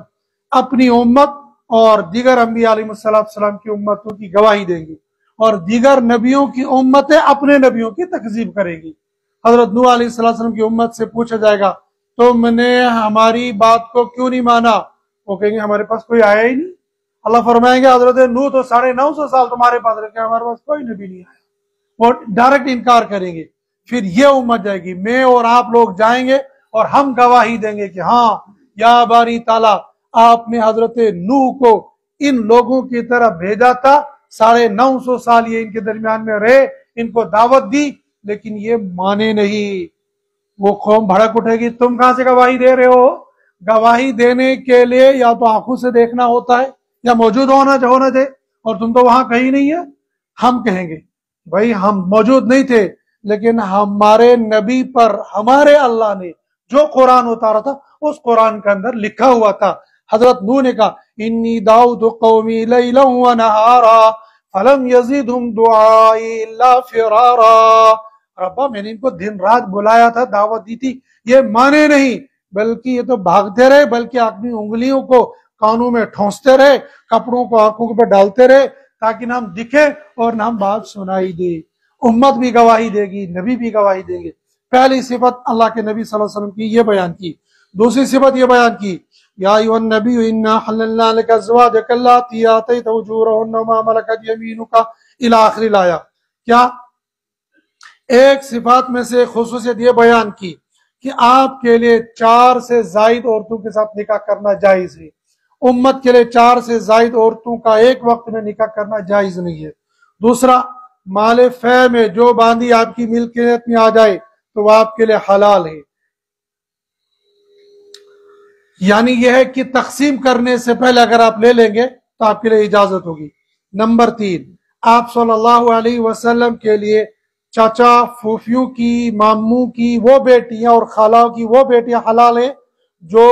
اپنی امت اور دیگر انبیاء علیہ السلام کی امتوں کی گواہی دیں گی اور دیگر نبیوں کی امتیں اپنے نبیوں کی تکذیب کریں گی. حضرت نوح علیہ السلام کی امت سے پوچھا جائے گا تم نے ہماری بات کو کیوں نہیں مانا؟ وہ کہیں گے ہمارے پاس کوئی آیا ہی نہیں. اللہ فرمائیں گے حضرت نوح تو 950 سال تمہارے پاس رکھے، ہمارے پاس کوئی نبی نہیں آیا. وہ ڈائریکٹ انکار کریں گے. پھر یہ امت جائے گی، میں اور آپ لوگ جائیں گے اور ہم گواہی دیں گے کہ ہاں یا باری تعالیٰ آپ نے حضرت نوح کو ان لوگوں کی طرح بھیجا تھا، 950 سال یہ ان کے درمیان میں رہے، ان کو دعوت دی لیکن یہ مانے نہیں. وہ قوم بھڑک اٹھے گی تم کہاں سے گواہی دے رہے ہو؟ گواہی دینے کے لیے یا تو آنکھوں سے دیکھنا ہوتا ہے یا موجود ہونا تھے، اور تم تو وہاں کہیں نہیں ہے. ہم کہیں گے بھائی ہم موجود نہیں تھے لیکن ہمارے نبی پر ہمارے اللہ نے جو قرآن اتارا تھا اس قرآن کے اندر لکھا ہوا تھا. حضرت نوح نے کہا انی دعوت قومی لیلا ونہارا فلم یزدہم دعائی الا فرارا. ربا میں نے ان کو دن رات بلایا تھا، دعوت دی تھی، یہ مانے نہیں بلکہ یہ تو بھاگتے رہے، بلکہ اپنی انگلیوں کو کانوں میں ٹھونستے رہے، کپڑوں کو آنکھوں پہ ڈالتے رہے تاکہ نہ ہم دکھے اور نہ ہم بات سنائی دے. امت بھی گواہی دے گی، نبی بھی گواہی دیں گے. پہلی صفت اللہ کے نبی صلی اللہ علیہ وسلم کی یہ بیان کی. دوسری صفت یہ بیان کی یا ایھا النبی انا حللنا لک ازواجک اللاتی آتیت اجورہن وما ملکت یمینک الی آخر الآیہ. کیا ایک صفات میں سے خصوصیت یہ بیان کی کہ آپ کے لیے 4 سے زائد عورتوں کے ساتھ نکاح کرنا جائز ہے. امت کے لیے 4 سے زائد عورتوں کا ایک وقت میں نکاح کرنا جائز نہیں ہے. دوسرا، مال فے میں جو باندھی آپ کی ملکیت میں آ جائے تو وہ آپ کے لیے حلال ہے، یعنی یہ ہے کہ تقسیم کرنے سے پہلے اگر آپ لے لیں گے تو آپ کے لیے اجازت ہوگی. نمبر 3، آپ صلی اللہ علیہ وسلم کے لیے چاچا پھوپھیوں کی، ماموں کی وہ بیٹیاں اور خالہ کی وہ بیٹیاں حلال ہیں جو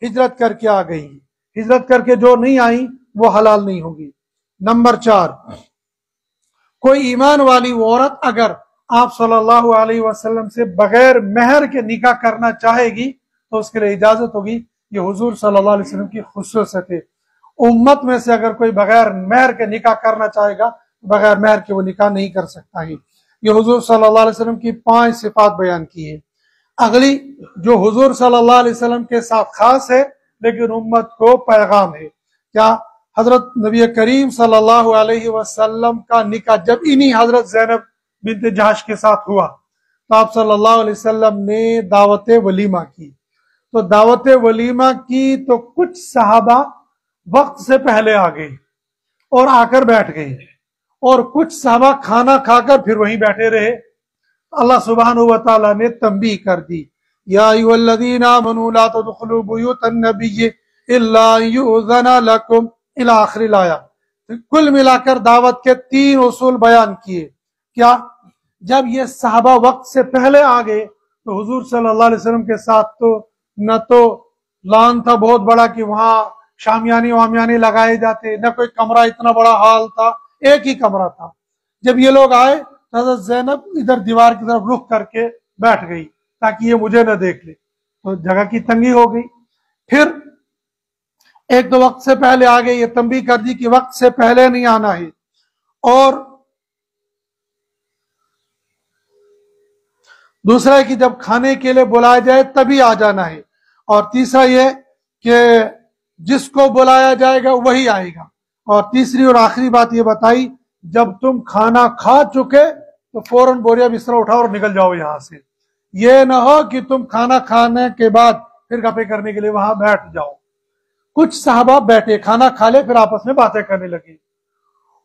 ہجرت کر کے آ گئی، ہجرت کر کے جو نہیں آئی وہ حلال نہیں ہوگی۔ نمبر 4، کوئی ایمان والی عورت اگر آپ صلی اللہ علیہ وسلم سے بغیر مہر کے نکاح کرنا چاہے گی تو اس کے لیے اجازت ہوگی۔ یہ حضور صلی اللہ علیہ وسلم کی خصوصیت ہے، امت میں سے اگر کوئی بغیر مہر کے نکاح کرنا چاہے گا بغیر مہر کے وہ نکاح نہیں کر سکتا ہے۔ یہ حضور صلی اللہ علیہ وسلم کی 5 صفات بیان کی ہے۔ اگلی جو حضور صلی اللہ علیہ وسلم کے ساتھ خاص ہے لیکن امت کو پیغام ہے، کیا؟ حضرت نبی کریم صلی اللہ علیہ وسلم کا نکاح جب انہی حضرت زینب بنت جہش کے ساتھ ہوا تو آپ صلی اللہ علیہ وسلم نے دعوت ولیمہ کی۔ تو دعوت ولیمہ کی تو کچھ صحابہ وقت سے پہلے آ گئے اور آ کر بیٹھ گئے، اور کچھ صحابہ کھانا کھا کر پھر وہیں بیٹھے رہے۔ اللہ سبحانہ و تعالیٰ نے تنبیہ کر دی، یا ایھا الذین آمنوا لا تدخلوا بیوت النبی الا ان یؤذن لکم الی آخر الآیہ۔ کل ملا کر دعوت کے 3 اصول بیان کیے۔ کیا؟ جب یہ صحابہ وقت سے پہلے آ گئے تو حضور صلی اللہ علیہ وسلم کے ساتھ تو نہ تو لان تھا بہت بڑا کہ وہاں شامیانے وامیانے لگائے جاتے، نہ کوئی کمرہ اتنا بڑا ہال تھا، ایک ہی کمرہ تھا۔ جب یہ لوگ آئے حضرت زینب ادھر دیوار کی طرف رخ کر کے بیٹھ گئی تاکہ یہ مجھے نہ دیکھ لے، تو جگہ کی تنگی ہو گئی۔ پھر ایک تو وقت سے پہلے آ گئے، یہ تنبیہ کر دی کہ وقت سے پہلے نہیں آنا ہے، اور دوسرا ہے کہ جب کھانے کے لیے بلایا جائے تبھی آ جانا ہے، اور تیسرا یہ کہ جس کو بلایا جائے گا وہی آئے گا، اور تیسری اور آخری بات یہ بتائی جب تم کھانا کھا چکے تو فوراً بوریا بستر اٹھاؤ اور نکل جاؤ یہاں سے۔ یہ نہ ہو کہ تم کھانا کھانے کے بعد پھر گپے کرنے کے لیے وہاں بیٹھ جاؤ۔ کچھ صحابہ بیٹھے، کھانا کھا لے، پھر آپس میں باتیں کرنے لگے،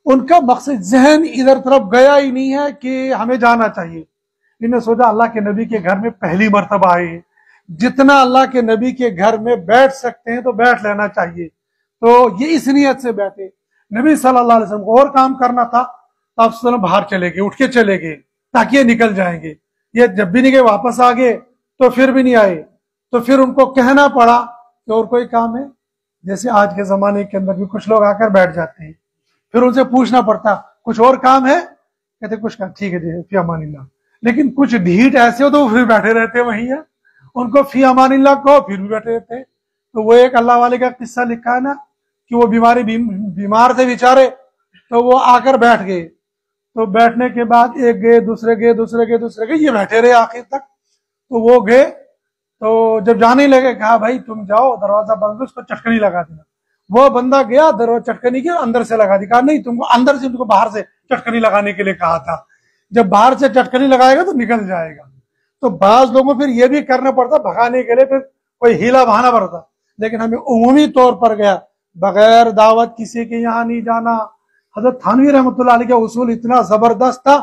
ان کا مقصد ذہن ادھر طرف گیا ہی نہیں ہے کہ ہمیں جانا چاہیے۔ انہوں نے سوچا اللہ کے نبی کے گھر میں پہلی مرتبہ آئے ہیں، جتنا اللہ کے نبی کے گھر میں بیٹھ سکتے ہیں تو بیٹھ لینا چاہیے، تو یہ اس نیت سے بیٹھے۔ نبی صلی اللہ علیہ وسلم کو اور کام کرنا تھا تو آپ صلی اللہ علیہ وسلم باہر چلے گئے، اٹھ کے چلے گئے تاکہ یہ نکل جائیں گے۔ یہ جب بھی نہیں گئے واپس آ گئے تو پھر بھی نہیں آئے، تو پھر ان کو کہنا پڑا کہ اور کوئی کام ہے۔ جیسے آج کے زمانے کے اندر بھی کچھ لوگ آ کر بیٹھ جاتے ہیں، پھر ان سے پوچھنا پڑتا کچھ اور کام ہے، کہتے کچھ کام، ٹھیک ہے جی فی امان اللہ۔ لیکن کچھ ڈھیٹ ایسے ہو تو وہ پھر بیٹھے رہتے وہیں ہیں، ان کو فی امان اللہ کہو پھر بھی بیٹھے رہتے۔ تو وہ ایک اللہ والے کا قصہ لکھا ہے نا کہ وہ بیمار تھے بیچارے، تو وہ آ کر بیٹھ گئے، تو بیٹھنے کے بعد ایک گئے، دوسرے گئے، دوسرے گئے، دوسرے گئے، یہ بیٹھے رہے آخر تک۔ تو وہ گئے، تو جب جانے لگے کہا بھائی تم جاؤ، دروازہ بند، اس کو چٹکنی لگا دینا۔ وہ بندہ گیا، دروازہ چٹکنی کی اندر سے لگا دی، کہا نہیں تم کو اندر سے، تم کو باہر سے چٹکنی لگانے کے لیے کہا تھا، جب باہر سے چٹکنی لگائے گا تو نکل جائے گا۔ تو بعض لوگوں پھر یہ بھی کرنا پڑتا بھگانے کے لیے، پھر کوئی ہیلا بہانا پڑتا، لیکن ہمیں عمومی طور پر گیا بغیر دعوت کسی کے یہاں نہیں جانا۔ حضرت تھانوی رحمۃ اللہ علیہ کا اصول اتنا زبردست تھا،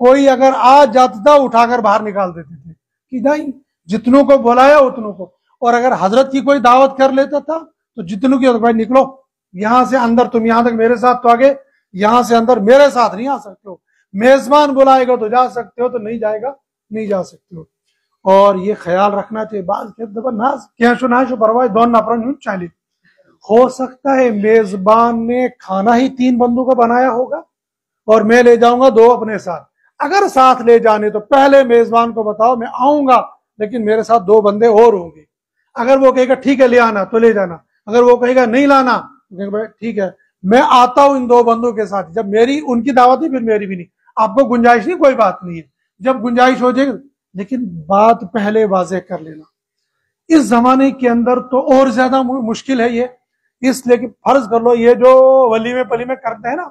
کوئی اگر آ جاتا تھا اٹھا کر باہر نکال دیتے تھے کہ نہیں، جتنوں کو بلایا اتنوں کو، اور اگر حضرت کی کوئی دعوت کر لیتا تھا تو جتنوں کی بھائی نکلو یہاں سے اندر، تم یہاں تک میرے ساتھ تو آگے، یہاں سے اندر میرے ساتھ نہیں آ سکتے ہو، میزبان بلائے گا تو جا سکتے ہو، تو نہیں جائے گا نہیں جا سکتے ہو۔ اور یہ خیال رکھنا چاہیے، بعض ناشو پرواہ دون نفرن چالی، ہو سکتا ہے میزبان نے کھانا ہی 3 بندوں کا بنایا ہوگا اور میں لے جاؤں گا 2 اپنے ساتھ۔ اگر ساتھ لے جانے تو پہلے میزبان کو بتاؤ میں آؤں گا لیکن میرے ساتھ 2 بندے اور ہوں گے۔ اگر وہ کہے گا ٹھیک ہے لے آنا تو لے جانا، اگر وہ کہے گا نہیں لانا تو ٹھیک ہے میں آتا ہوں ان 2 بندوں کے ساتھ، جب میری ان کی دعوت نہیں پھر میری بھی نہیں، آپ کو گنجائش نہیں، کوئی بات نہیں ہے، جب گنجائش ہو جائے گی، لیکن بات پہلے واضح کر لینا۔ اس زمانے کے اندر تو اور زیادہ مشکل ہے یہ، اس لیے کہ فرض کر لو یہ جو ولیمے پلیمے کرتے ہیں نا،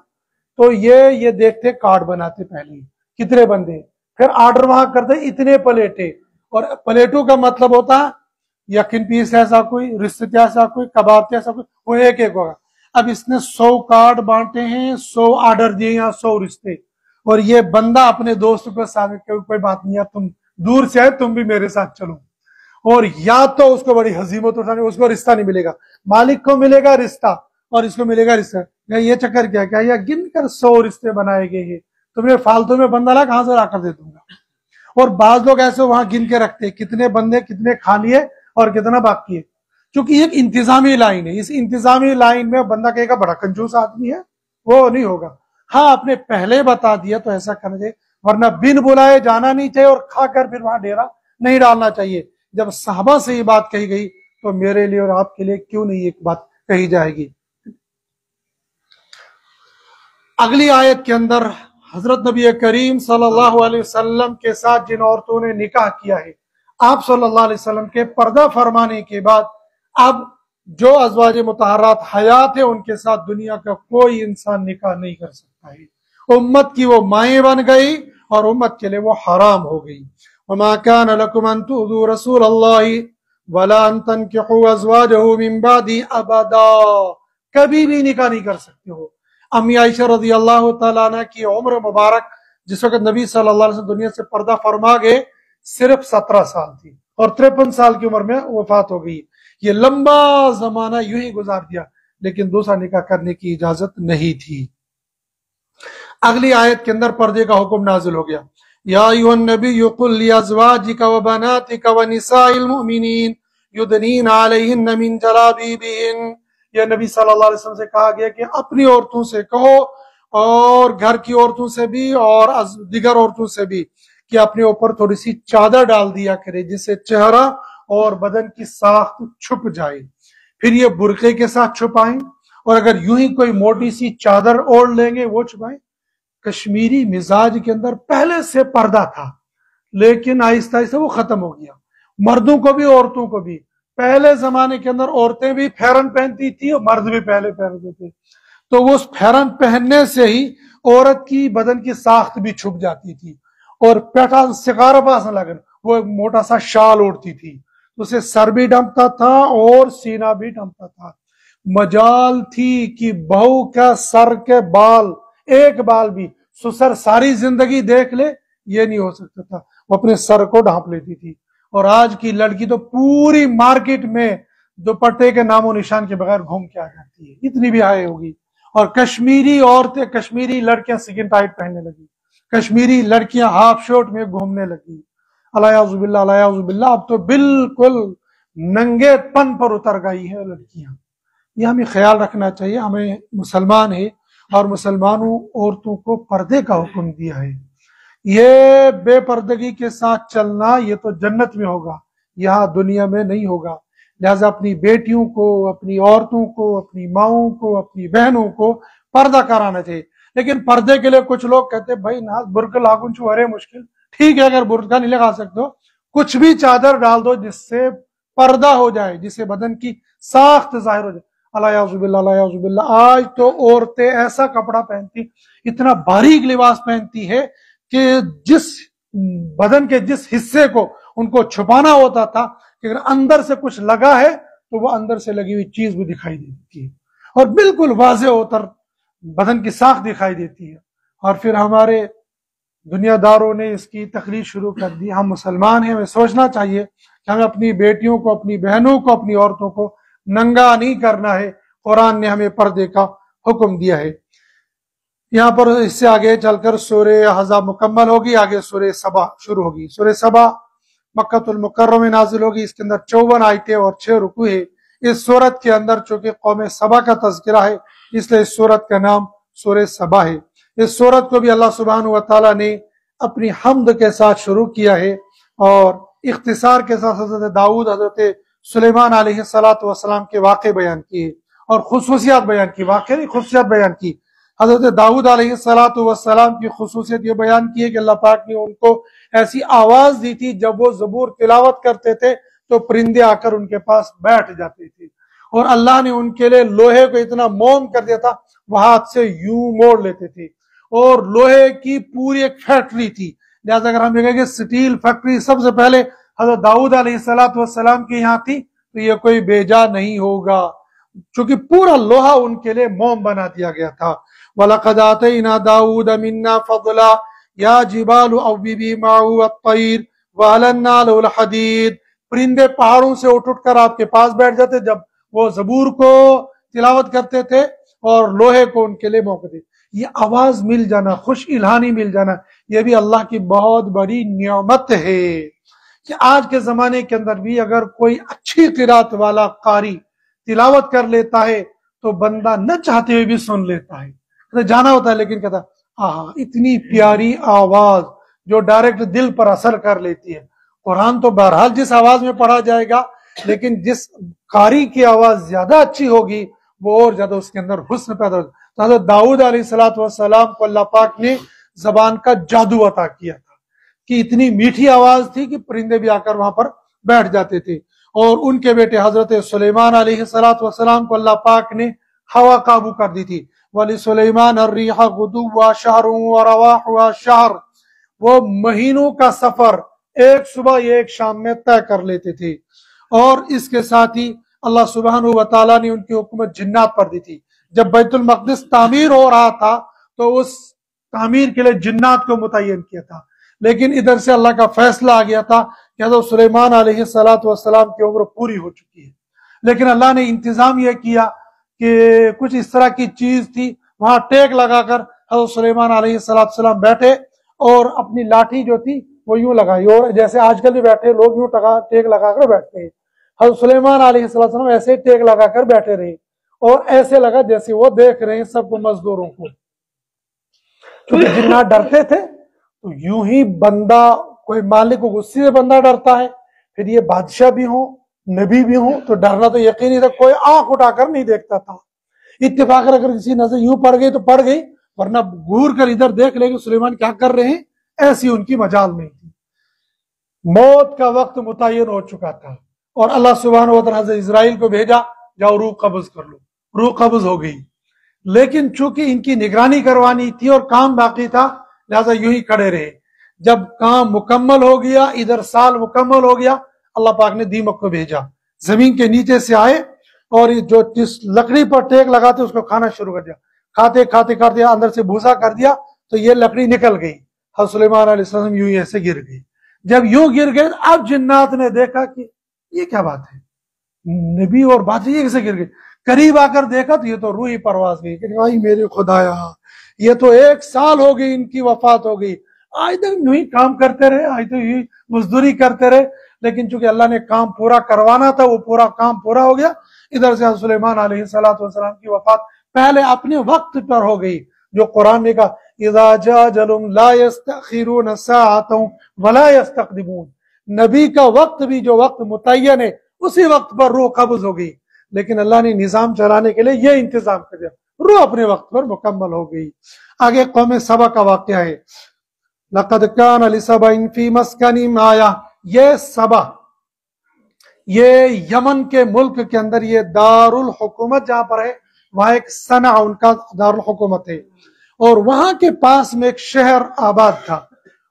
تو یہ دیکھتے کارڈ بناتے پہلے کتنے بندے، پھر آرڈر وہاں کرتے اتنے پلیٹیں، اور پلیٹوں کا مطلب ہوتا ہے یقین پیس ایسا کوئی، رشتے ایسا کوئی، کباب ایسا کوئی، وہ ایک ایک ہوگا۔ اب اس نے 100 کارڈ بانٹے ہیں، 100 آرڈر دیے یا 100 رشتے، اور یہ بندہ اپنے دوست کو سامنے کوئی بات نہیں ہے، تم دور سے آئے تم بھی میرے ساتھ چلو، اور یا تو اس کو بڑی حزیمت اٹھانی، اس کو رشتہ نہیں ملے گا، مالک کو ملے گا رشتہ اور اس کو ملے گا رشتہ۔ یہ چکر کیا یا گن کر 100 رشتے بنائے گئے ہیں، تمہیں فالتو میں بندہ لا کہاں سے لا کر دے دوں گا۔ اور بعض لوگ ایسے وہاں گن کے رکھتے کتنے بندے کتنے کھا لیے اور کتنا باقی ہے، چونکہ ایک انتظامی لائن ہے، اس انتظامی لائن میں بندہ کہے گا بڑا کنجوس آدمی ہے، وہ نہیں ہوگا۔ ہاں آپ نے پہلے بتا دیا تو ایسا کرنا چاہیے، ورنہ بن بلائے جانا نہیں چاہیے اور کھا کر پھر وہاں ڈیرا نہیں ڈالنا چاہیے۔ جب صحابہ سے یہ بات کہی گئی تو میرے لیے اور آپ کے لیے کیوں نہیں ایک بات کہی جائے گی۔ اگلی آیت کے اندر حضرت نبی کریم صلی اللہ علیہ وسلم کے ساتھ جن عورتوں نے نکاح کیا ہے، آپ صلی اللہ علیہ وسلم کے پردہ فرمانے کے بعد اب جو ازواج مطہرات حیات ہے ان کے ساتھ دنیا کا کوئی انسان نکاح نہیں کر سکتا ہے۔ امت کی وہ مائیں بن گئی اور امت کے لیے وہ حرام ہو گئی۔ وما كان لكم ان تؤذوا رسول الله ولا ان تنكحوا ازواجه من بعده ابدا، کبھی بھی نکاح نہیں کر سکتے ہو۔ امی عائشہ رضی اللہ تعالیٰ عنہ کی عمر مبارک جس وقت نبی صلی اللہ علیہ وسلم دنیا سے پردہ فرما گئے صرف 17 سال تھی اور 53 سال کی عمر میں وفات ہو گئی۔ یہ لمبا زمانہ یوں ہی گزار دیا، لیکن دوسرا نکاح کرنے کی اجازت نہیں تھی۔ اگلی آیت کے اندر پردے کا حکم نازل ہو گیا۔ یا ایھا النبی قل لازواجک وبناتک ونساء المؤمنین یدنین علیہن من جلابیبہن، یہ نبی صلی اللہ علیہ وسلم سے کہا گیا کہ اپنی عورتوں سے کہو اور گھر کی عورتوں سے بھی اور دیگر عورتوں سے بھی کہ اپنے اوپر تھوڑی سی چادر ڈال دیا کرے جس سے چہرہ اور بدن کی ساخت چھپ جائے، پھر یہ برقعے کے ساتھ چھپائیں، اور اگر یوں ہی کوئی موٹی سی چادر اوڑھ لیں گے وہ چھپائیں۔ کشمیری مزاج کے اندر پہلے سے پردہ تھا لیکن آہستہ آہستہ وہ ختم ہو گیا، مردوں کو بھی عورتوں کو بھی۔ پہلے زمانے کے اندر عورتیں بھی پھیرن پہنتی تھی اور مرد بھی پہلے پہنتے تھے، تو وہ اس پھیرن پہننے سے ہی عورت کی بدن کی ساخت بھی چھپ جاتی تھی، اور پیٹھا سکارا پاس نہ لگن وہ ایک موٹا سا شال اوڑھتی تھی، اسے سر بھی ڈھمپتا تھا اور سینہ بھی ڈھمپتا تھا۔ مجال تھی کہ بہو کا سر کے بال ایک بال بھی سسر ساری زندگی دیکھ لے، یہ نہیں ہو سکتا تھا، وہ اپنے سر کو ڈھانپ لیتی تھی۔ اور آج کی لڑکی تو پوری مارکیٹ میں دوپٹے کے نام و نشان کے بغیر گھوم کے آ جاتی ہے، اتنی بھی ہائے ہوگی۔ اور کشمیری عورتیں، کشمیری لڑکیاں سکن ٹائٹ پہننے لگی، کشمیری لڑکیاں ہاف شورٹ میں گھومنے لگی، الیاذ باللہ الیاذ باللہ۔ اب تو بالکل ننگے پن پر اتر گئی ہے لڑکیاں۔ یہ ہمیں خیال رکھنا چاہیے، ہمیں مسلمان ہے اور مسلمانوں عورتوں کو پردے کا حکم دیا ہے۔ یہ بے پردگی کے ساتھ چلنا یہ تو جنت میں ہوگا، یہاں دنیا میں نہیں ہوگا۔ لہذا اپنی بیٹیوں کو، اپنی عورتوں کو، اپنی ماؤں کو، اپنی بہنوں کو پردہ کرانا چاہیے۔ لیکن پردے کے لیے کچھ لوگ کہتے ہیں بھائی ناز برقع لاگن چھو ارے مشکل، ٹھیک ہے اگر برقع نہیں لگا سکتے ہو کچھ بھی چادر ڈال دو جس سے پردہ ہو جائے، جس سے بدن کی ساخت ظاہر ہو جائے۔ الیاذ باللہ الیاذ باللہ۔ آج تو عورتیں ایسا کپڑا پہنتی، اتنا باریک لباس پہنتی ہے کہ جس بدن کے جس حصے کو ان کو چھپانا ہوتا تھا کہ اگر اندر سے کچھ لگا ہے تو وہ اندر سے لگی ہوئی چیز بھی دکھائی دیتی ہے اور بالکل واضح ہوتر بدن کی ساخت دکھائی دیتی ہے۔ اور پھر ہمارے دنیا داروں نے اس کی تقلید شروع کر دی۔ ہم مسلمان ہیں، ہمیں سوچنا چاہیے کہ ہمیں اپنی بیٹیوں کو، اپنی بہنوں کو، اپنی عورتوں کو ننگا نہیں کرنا ہے۔ قرآن نے ہمیں پردے کا حکم دیا ہے۔ یہاں پر اس سے آگے چل کر سورہ احزاب مکمل ہوگی، آگے سورہ سبا شروع ہوگی۔ سورہ سبا مکہ المکرمہ میں نازل ہوگی، اس کے اندر 54 آیتیں اور 6 رکوع ہے۔ اس سورت کے اندر چونکہ قوم سبا کا تذکرہ ہے اس لیے اس سورت کا نام سورہ سبا ہے۔ اس سورت کو بھی اللہ سبحانہ و تعالیٰ نے اپنی حمد کے ساتھ شروع کیا ہے اور اختصار کے ساتھ حضرت داؤد، حضرت سلیمان علیہ السلام کے واقع بیان کیے اور خصوصیات بیان کی، واقع نہیں خصوصیات بیان کی۔ حضرت داؤد علیہ السلام کی خصوصیت یہ بیان کی ہے کہ اللہ پاک نے ان کو ایسی آواز دی تھی جب وہ زبور تلاوت کرتے تھے تو پرندے آ کر ان کے پاس بیٹھ جاتے تھے، اور اللہ نے ان کے لیے لوہے کو اتنا موم کر دیا تھا وہ ہاتھ سے یوں موڑ لیتے تھے، اور لوہے کی پوری ایک فیکٹری تھی۔ لہٰذا اگر ہم دیکھیں کہ سٹیل فیکٹری سب سے پہلے حضرت داؤد علیہ السلام کی یہاں تھی تو یہ کوئی بیجا نہیں ہوگا، چونکہ پورا لوہا ان کے لیے موم بنا دیا گیا تھا۔ وَلَقَدْ آتَيْنَا دَاوُودَ مِنَّا فَضْلًا يَا جِبَالُ أَوِّبِي مَعَهُ وَالطَّيْرَ وَأَلَنَّا لَهُ الْحَدِيدَ۔ پرندے پہاڑوں سے اٹھ کر آپ کے پاس بیٹھ جاتے جب وہ زبور کو تلاوت کرتے تھے اور لوہے کو ان کے لیے موقع دے۔ یہ آواز مل جانا، خوش الہانی مل جانا، یہ بھی اللہ کی بہت بڑی نعمت ہے۔ کہ آج کے زمانے کے اندر بھی اگر کوئی اچھی قرات والا قاری تلاوت کر لیتا ہے تو بندہ نہ چاہتے ہوئے بھی سن لیتا ہے، جانا ہوتا ہے لیکن کہتا اتنی پیاری آواز جو ڈائریکٹ دل پر اثر کر لیتی ہے۔ قرآن تو بہرحال جس آواز میں پڑھا جائے گا، لیکن جس قاری کی آواز زیادہ اچھی ہوگی وہ اور زیادہ اس کے اندر حسن پیدا ہوگا۔ تو حضرت داؤد علیہ السلام کو اللہ پاک نے زبان کا جادو عطا کیا تھا کہ اتنی میٹھی آواز تھی کہ پرندے بھی آ کر وہاں پر بیٹھ جاتے تھے۔ اور ان کے بیٹے حضرت سلیمان علیہ السلام کو اللہ پاک نے ہوا قابو کر دی تھی۔ وَلِسُلَيْمَانَ الرِّيحَ غُدُوُّهَا شَهْرٌ وَرَوَاحُهَا شَهْرٌ، وہ مہینوں کا سفر ایک صبح ایک شام میں طے کر لیتے تھے۔ اور اس کے ساتھ ہی اللہ سبحانہ و تعالیٰ نے ان کی حکومت جنات پر دی تھی۔ جب بیت المقدس تعمیر ہو رہا تھا تو اس تعمیر کے لیے جنات کو متعین کیا تھا، لیکن ادھر سے اللہ کا فیصلہ آ گیا تھا کہ حضرت سلیمان علیہ السلام کی عمر پوری ہو چکی ہے، لیکن اللہ نے انتظام یہ کیا کہ کچھ اس طرح کی چیز تھی، وہاں ٹیک لگا کر حضرت سلیمان علیہ السلام بیٹھے اور اپنی لاٹھی جو تھی وہ یوں لگائی، اور جیسے آج کل بھی بیٹھے لوگ یوں ٹیک لگا کر بیٹھتے ہیں، حضرت سلیمان علیہ السلام ایسے ٹیک لگا کر بیٹھے رہے اور ایسے لگا جیسے وہ دیکھ رہے ہیں سب کو مزدوروں کو، کیونکہ جنات ڈرتے تھے۔ تو یوں ہی بندہ، کوئی مالک کو غصے سے بندہ ڈرتا ہے، پھر یہ بادشاہ بھی ہوں نبی بھی ہوں تو ڈرنا تو یقینی تھا، کوئی آنکھ اٹھا کر نہیں دیکھتا تھا۔ اتفاق اگر کسی نظر یوں پڑ گئی تو پڑ گئی، ورنہ گور کر ادھر دیکھ لے کہ سلیمان کیا کر رہے ہیں، ایسی ان کی مجال نہیں تھی۔ موت کا وقت متعین ہو چکا تھا اور اللہ سبحانہ و تعالیٰ حضرت اسرائیل کو بھیجا، جاؤ روح قبض کر لو، روح قبض ہو گئی، لیکن چونکہ ان کی نگرانی کروانی تھی اور کام باقی تھا لہذا یوں ہی کھڑے رہے۔ جب کام مکمل ہو گیا، ادھر سال مکمل ہو گیا، اللہ پاک نے دیمک کو بھیجا، زمین کے نیچے سے آئے اور جو جس لکڑی پر ٹیک لگاتے اس کو کھانا شروع کر دیا، کھاتے کھاتے کھاتے اندر سے بھوسا کر دیا تو یہ لکڑی نکل گئی، حضرت سلیمان علیہ السلام یوں ہی ایسے گر گئے۔ جب یوں گر گئے اب جنات نے دیکھا کہ یہ کیا بات ہے، نبی اور بادشاہ یہ کیسے گر گئے، قریب آ کر دیکھا تو یہ تو روحی پرواز گئی کہ آئی میرے خدایا، یہ تو 1 سال ہو گئی ان کی وفات ہو گئی، آج تک یوں ہی کام کرتے رہے، آج تک یوں مزدوری کرتے رہے، لیکن چونکہ اللہ نے کام پورا کروانا تھا وہ پورا کام پورا ہو گیا۔ ادھر سے حضرت سلیمان علیہ السلام کی وفات پہلے اپنے وقت پر ہو گئی، جو قرآن نے کہا اذا جاء اجلهم لا يستأخرون ساعة ولا يستقدمون، نبی کا وقت بھی جو وقت متعین ہے اسی وقت پر روح قبض ہو گئی، لیکن اللہ نے نظام چلانے کے لیے یہ انتظام کر دیا، روح اپنے وقت پر مکمل ہو گئی۔ آگے قوم سبا کا واقعہ ہے، لقد كان لسبأ في مسكنهم آية، یہ سبا یہ یمن کے ملک کے اندر یہ دارالحکومت جہاں پر ہے وہاں ایک صنع ان کا دارالحکومت ہے، اور وہاں کے پاس میں ایک شہر آباد تھا۔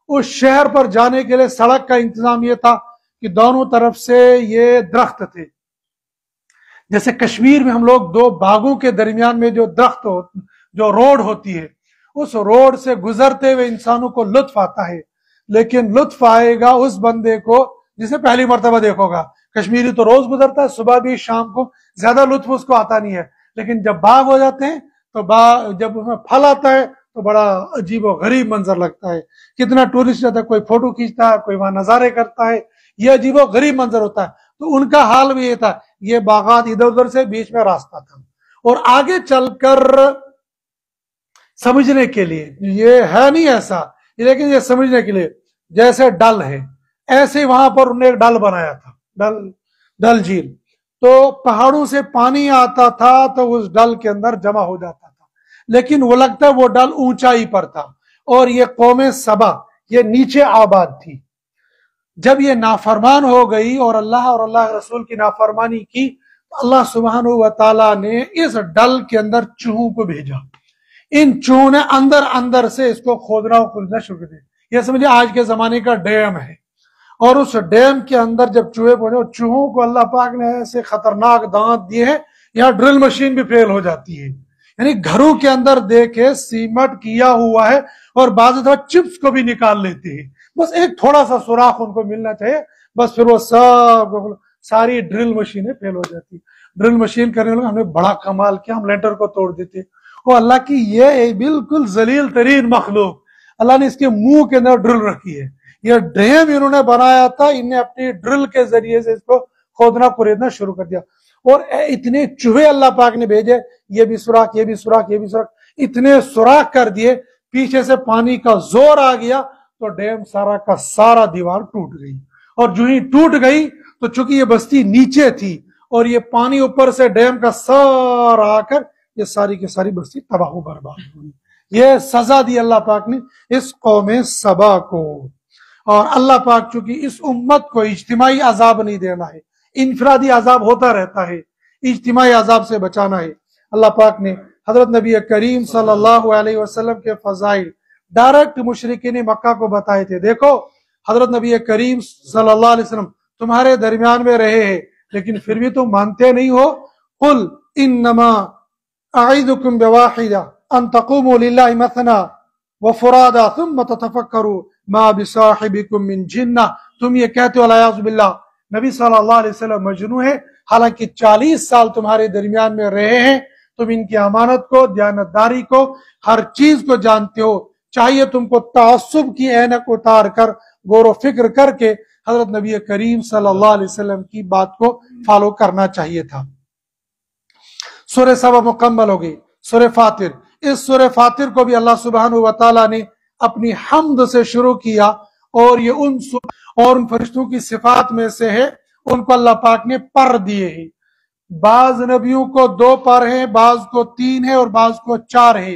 اس شہر پر جانے کے لیے سڑک کا انتظام یہ تھا کہ دونوں طرف سے یہ درخت تھے، جیسے کشمیر میں ہم لوگ 2 باغوں کے درمیان میں جو درخت جو روڈ ہوتی ہے، اس روڈ سے گزرتے ہوئے انسانوں کو لطف آتا ہے، لیکن لطف آئے گا اس بندے کو جسے پہلی مرتبہ دیکھو گا۔ کشمیری تو روز گزرتا ہے، صبح بھی شام کو، زیادہ لطف اس کو آتا نہیں ہے، لیکن جب باغ ہو جاتے ہیں تو جب اس میں پھل آتا ہے تو بڑا عجیب و غریب منظر لگتا ہے، کتنا ٹورسٹ جاتا ہے، کوئی فوٹو کھینچتا ہے، کوئی وہاں نظارے کرتا ہے، یہ عجیب و غریب منظر ہوتا ہے۔ تو ان کا حال بھی یہ تھا، یہ باغات ادھر ادھر سے بیچ میں راستہ تھا، اور آگے چل کر سمجھنے کے لیے یہ ہے نہیں ایسا، لیکن یہ سمجھنے کے لیے جیسے ڈل ہے ایسے وہاں پر انہوں نے ایک ڈل بنایا تھا، ڈل جھیل، تو پہاڑوں سے پانی آتا تھا تو اس ڈل کے اندر جمع ہو جاتا تھا، لیکن وہ لگتا ہے وہ ڈل اونچائی پر تھا، اور یہ قوم سبا یہ نیچے آباد تھی۔ جب یہ نافرمان ہو گئی اور اللہ رسول کی نافرمانی کی تو اللہ سبحانہ و تعالیٰ نے اس ڈل کے اندر چوہوں کو بھیجا، ان چوہوں نے اندر سے اس کو کھودنا شروع کر دیا، یہ سمجھے آج کے زمانے کا ڈیم ہے، اور اس ڈیم کے اندر جب چوہے پہنچے، اور چوہوں کو اللہ پاک نے ایسے خطرناک دانت دیے ہیں، یہاں ڈرل مشین بھی فیل ہو جاتی ہے، یعنی گھروں کے اندر دیکھے سیمٹ کیا ہوا ہے اور بعض دفعہ چپس کو بھی نکال لیتے ہیں، بس ایک تھوڑا سا سوراخ ان کو ملنا چاہیے، بس پھر وہ ساری ڈرل مشینیں فیل ہو جاتی۔ ڈرل مشین کرنے لوگ ہم نے بڑا کمال کیا، ہم لینٹر کو توڑ دیتے، وہ اللہ کی یہ بالکل ذلیل ترین مخلوق، اللہ نے اس کے منہ کے اندر ڈرل رکھی ہے، یہ ڈیم انہوں نے بنایا تھا، انہیں اپنی ڈرل کے ذریعے سے اس کو کھودنا کوریدنا شروع کر دیا، اور اتنے چوہے اللہ پاک نے بھیجے، یہ بھی سوراخ، یہ بھی سوراخ، یہ بھی سوراخ، اتنے سوراخ کر دیے، پیچھے سے پانی کا زور آ گیا تو ڈیم سارا کا سارا دیوار ٹوٹ گئی، اور جو ہی ٹوٹ گئی تو چونکہ یہ بستی نیچے تھی اور یہ پانی اوپر سے ڈیم کا سارا آ کر یہ ساری کی ساری بستی تباہ و برباد ہوئی۔ یہ سزا دی اللہ پاک نے اس قوم سبا کو، اور اللہ پاک چونکہ اس امت کو اجتماعی عذاب نہیں دینا ہے، انفرادی عذاب ہوتا رہتا ہے، اجتماعی عذاب سے بچانا ہے۔ اللہ پاک نے حضرت نبی کریم صلی اللہ علیہ وسلم کے فضائل ڈائریکٹ مشرکین مکہ کو بتائے تھے، دیکھو حضرت نبی کریم صلی اللہ علیہ وسلم تمہارے درمیان میں رہے ہیں لیکن پھر بھی تم مانتے نہیں ہو، قل انما اعیدکم بواحدہ ان تقوموا للہ مثنی وفرادا ثم تتفکروا ما بصاحبکم من جنہ، تم یہ کہتے ہو والعیاذ باللہ نبی صلی اللہ علیہ وسلم مجنون ہے، حالانکہ 40 سال تمہارے درمیان میں رہے ہیں، تم ان کی امانت کو، دیانتداری کو، ہر چیز کو جانتے ہو، چاہیے تم کو تعصب کی اینک اتار کر غور و فکر کر کے حضرت نبی کریم صلی اللہ علیہ وسلم کی بات کو فالو کرنا چاہیے تھا۔ سورہ سبا مکمل ہو گئی۔ سورہ فاطر، اس سورہ فاطر کو بھی اللہ سبحانہ و تعالیٰ نے اپنی حمد سے شروع کیا، اور یہ ان فرشتوں کی صفات میں سے ہے، ان کو اللہ پاک نے پر دیے ہیں۔ بعض نبیوں کو 2 پر ہیں، بعض کو 3 ہے، اور بعض کو 4 ہے،